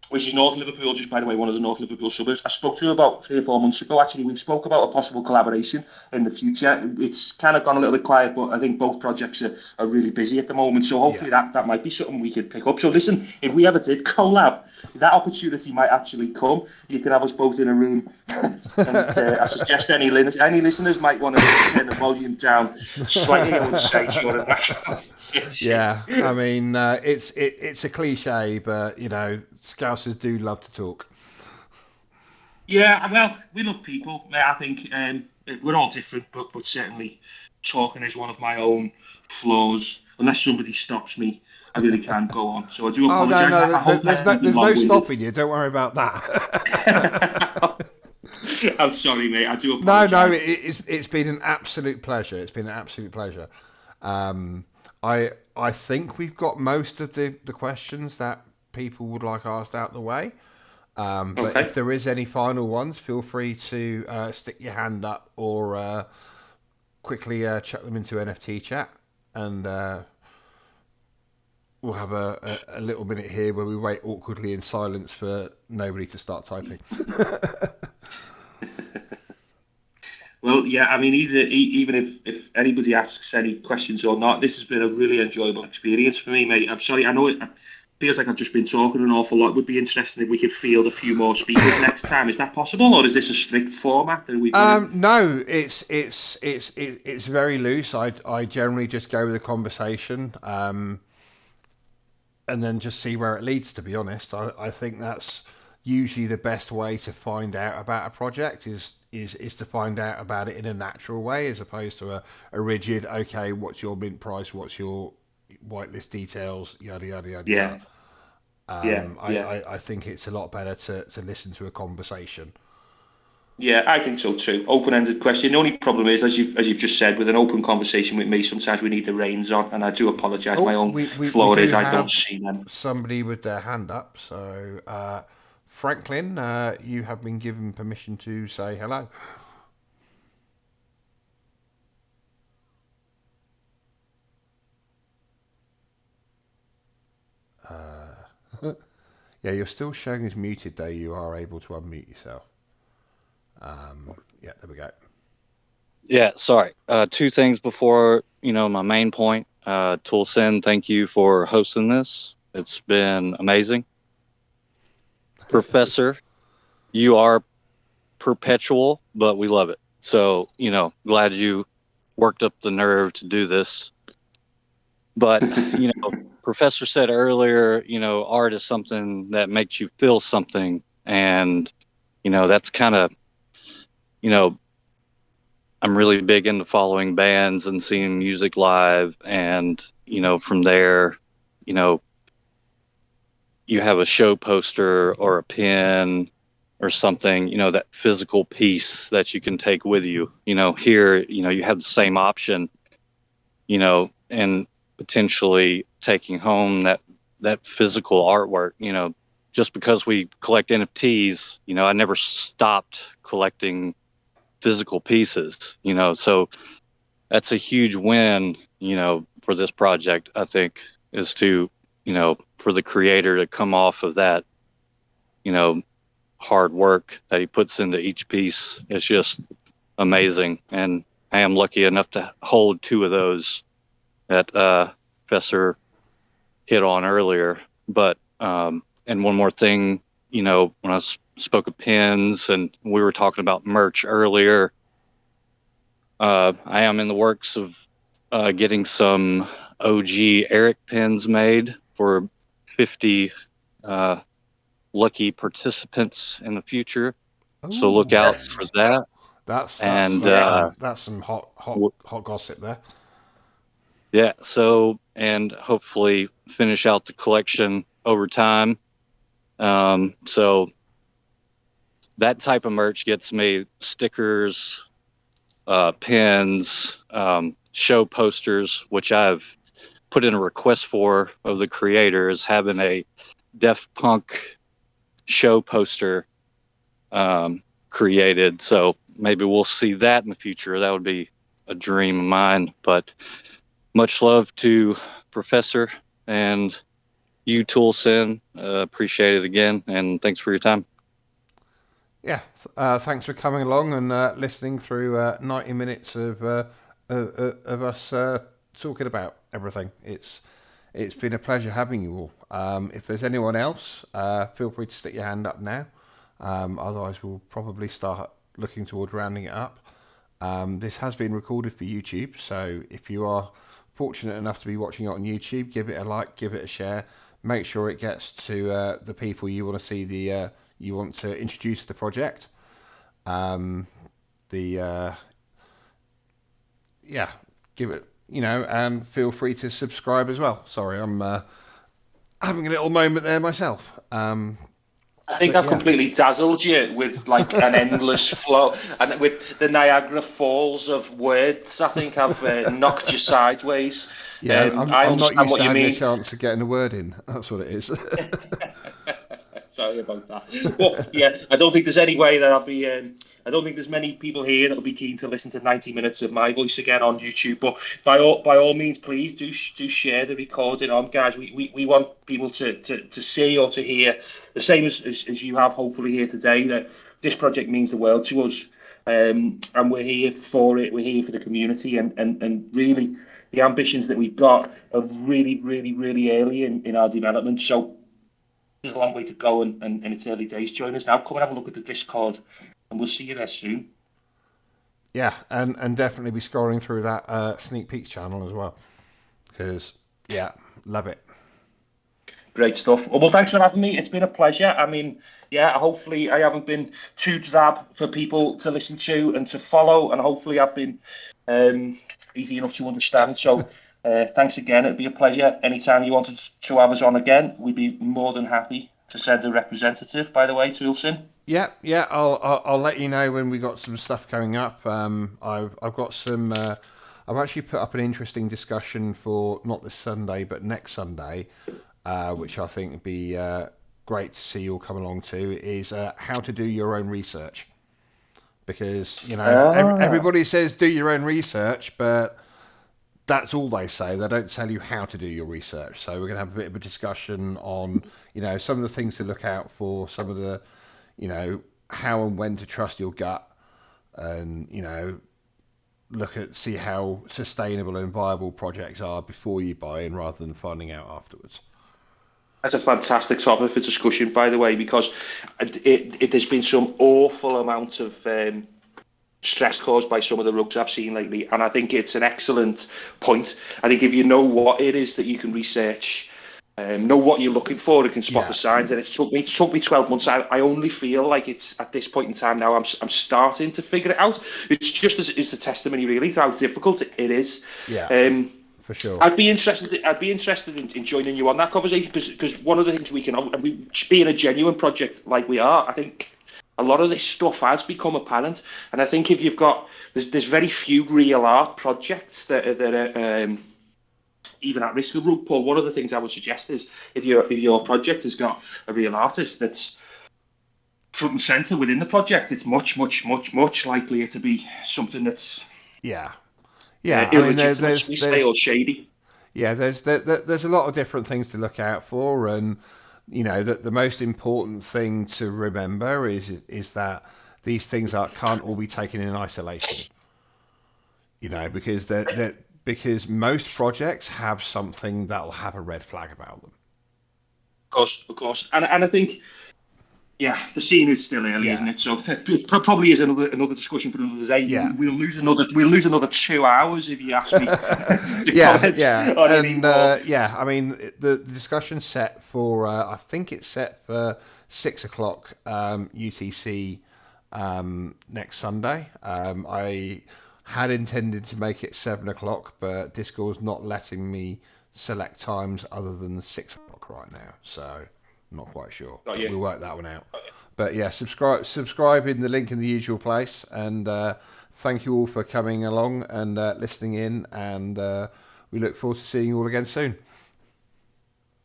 which is North Liverpool, just by the way, one of the North Liverpool suburbs. I spoke to him about 3 or 4 months ago. Actually, we spoke about a possible collaboration in the future. It's kind of gone a little bit quiet, but I think both projects are really busy at the moment. So Yeah, hopefully that might be something we could pick up. So listen, if we ever did collab, that opportunity might actually come. You can have us both in a room. And I suggest any listeners might want to just turn the volume down slightly, I would say, during that conversation. yeah. I mean, it's a cliche, but you know, Scousers do love to talk. Yeah, well, we love people. I think we're all different, but certainly talking is one of my own flaws. Unless somebody stops me, I really can't go on. So I do Oh no, apologise. no, I hope I haven't been there's no long-winded. stopping you. Don't worry about that. I'm sorry, mate. I do No, no, apologise. it's been an absolute pleasure. It's been an absolute pleasure. Um, I think we've got most of the questions that people would like asked out the way. But if Okay. there is any final ones, feel free to stick your hand up or quickly chuck them into NFT chat, and we'll have a little minute here where we wait awkwardly in silence for nobody to start typing. Well, yeah. I mean, even if anybody asks any questions or not, this has been a really enjoyable experience for me, mate. I'm sorry. I know it feels like I've just been talking an awful lot. It would be interesting if we could field a few more speakers next time. Is that possible, or is this a strict format that we've got to? No, it's very loose. I generally just go with a conversation, and then just see where it leads. To be honest, I think that's usually the best way to find out about a project is to find out about it in a natural way as opposed to a rigid. Okay, what's your mint price? What's your whitelist details? Yada yada yada Yeah, yada. yeah, yeah. I think it's a lot better to listen to a conversation. Yeah, I think so too. Open-ended question. The only problem is, as you've just said, with an open conversation with me, sometimes we need the reins on, and I do apologise. My Oh, own we flaw do is I don't have see them. somebody with their hand up. So, Franklin, you have been given permission to say hello. Yeah, you're still showing as muted, though. You are able to unmute yourself. Yeah, there we go. Yeah, sorry. Two things before, my main point. ToolSin, thank you for hosting this. It's been amazing. Professor, you are perpetual, but we love it. So, glad you worked up the nerve to do this. But, Professor said earlier, art is something that makes you feel something. And, that's kind of, I'm really big into following bands and seeing music live. And, from there, you know, you have a show poster or a pin or something, that physical piece that you can take with you. Here, you have the same option, and potentially taking home that physical artwork. Just because we collect NFTs, I never stopped collecting physical pieces, so that's a huge win, for this project, I think, is to, for the creator to come off of that, hard work that he puts into each piece. It's just amazing. And I am lucky enough to hold two of those that Professor hit on earlier. But, and one more thing, when I spoke of pins and we were talking about merch earlier, I am in the works of getting some OG Eric pins made for 50 lucky participants in the future. So look Ooh, out for that. that's And that's some hot gossip there. yeah, so and hopefully finish out the collection over time. So that type of merch gets me stickers, pins, show posters, which I've put in a request for of the creators, having a Deft Punk show poster created. So maybe we'll see that in the future. That would be a dream of mine. But much love to Professor and you, ToolSin. Appreciate it again, and thanks for your time. Yeah, thanks for coming along and listening through 90 minutes of us talking about everything. It's been a pleasure having you all. If there's anyone else, feel free to stick your hand up now. Otherwise, we'll probably start looking toward rounding it up. This has been recorded for YouTube, so if you are fortunate enough to be watching it on YouTube, give it a like, give it a share. Make sure it gets to the people you want to see you want to introduce to the project. Yeah, give it, and feel free to subscribe as well. Sorry, I'm having a little moment there myself. I think But I've yeah. completely dazzled you with like an endless flow, and with the Niagara Falls of words. I think I've knocked you sideways. Yeah, I I'm not understand used what to you having a mean. chance of getting a word in. That's what it is. Sorry about that. But yeah, I don't think there's any way that I'll be. I don't think there's many people here that'll be keen to listen to 90 minutes of my voice again on YouTube. But by all means, please do share the recording on, guys. We want people to see or to hear the same as you have, hopefully, here today. That this project means the world to us, and we're here for it. We're here for the community, and really the ambitions that we've got are really, really, really early in our development. So there's a long way to go, and it's early days. Join us now. Come and have a look at the Discord, and we'll see you there soon. Yeah, and definitely be scrolling through that sneak peek channel as well, because yeah, love it. Great stuff. Well, thanks for having me. It's been a pleasure. I mean, yeah, hopefully I haven't been too drab for people to listen to and to follow, and hopefully I've been easy enough to understand. So thanks again. It'd be a pleasure. Anytime you wanted to have us on again, we'd be more than happy to send a representative, by the way, ToolSin. Yeah. I'll let you know when we got some stuff coming up. I've got some. I've actually put up an interesting discussion for not this Sunday but next Sunday, which I think would be great to see you all come along to. Is how to do your own research, because Ah. everybody says do your own research, but that's all they say. They don't tell you how to do your research. So we're going to have a bit of a discussion on, some of the things to look out for, some of the, how and when to trust your gut, and see how sustainable and viable projects are before you buy in, rather than finding out afterwards. That's a fantastic topic for discussion, by the way, because there's been some awful amount of stress caused by some of the rugs I've seen lately, and I think it's an excellent point. I think if you know what it is that you can research, know what you're looking for, and can spot Yeah. the signs. And it took me 12 months. I only feel like it's at this point in time now I'm starting to figure it out. It's just as is the testimony really to how difficult it is. Yeah. For sure. I'd be interested in joining you on that conversation, because one of the things we being a genuine project like we are, I think a lot of this stuff has become apparent. And I think if you've got there's very few real art projects that are even at risk of rug pull. One of the things I would suggest is if your project has got a real artist that's front and center within the project, it's much likelier to be something that's illegitimate, shall or shady. Yeah, there's a lot of different things to look out for, and that the most important thing to remember is that these things can't all be taken in isolation. Because most projects have something that will have a red flag about them. Of course, and I think. Yeah, the scene is still early, isn't it? So it probably is another discussion for another day. Yeah. We'll lose another 2 hours if you ask me to comment on any more. I mean, the discussion's set for I think it's set for 6:00 UTC next Sunday. I had intended to make it 7:00, but Discord's not letting me select times other than 6:00 right now. So not quite sure. We'll work that one out. But yeah, subscribe in the link in the usual place, and thank you all for coming along and listening in, and we look forward to seeing you all again soon.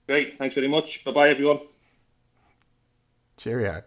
Great, thanks very much. Bye-bye, everyone. Cheerio.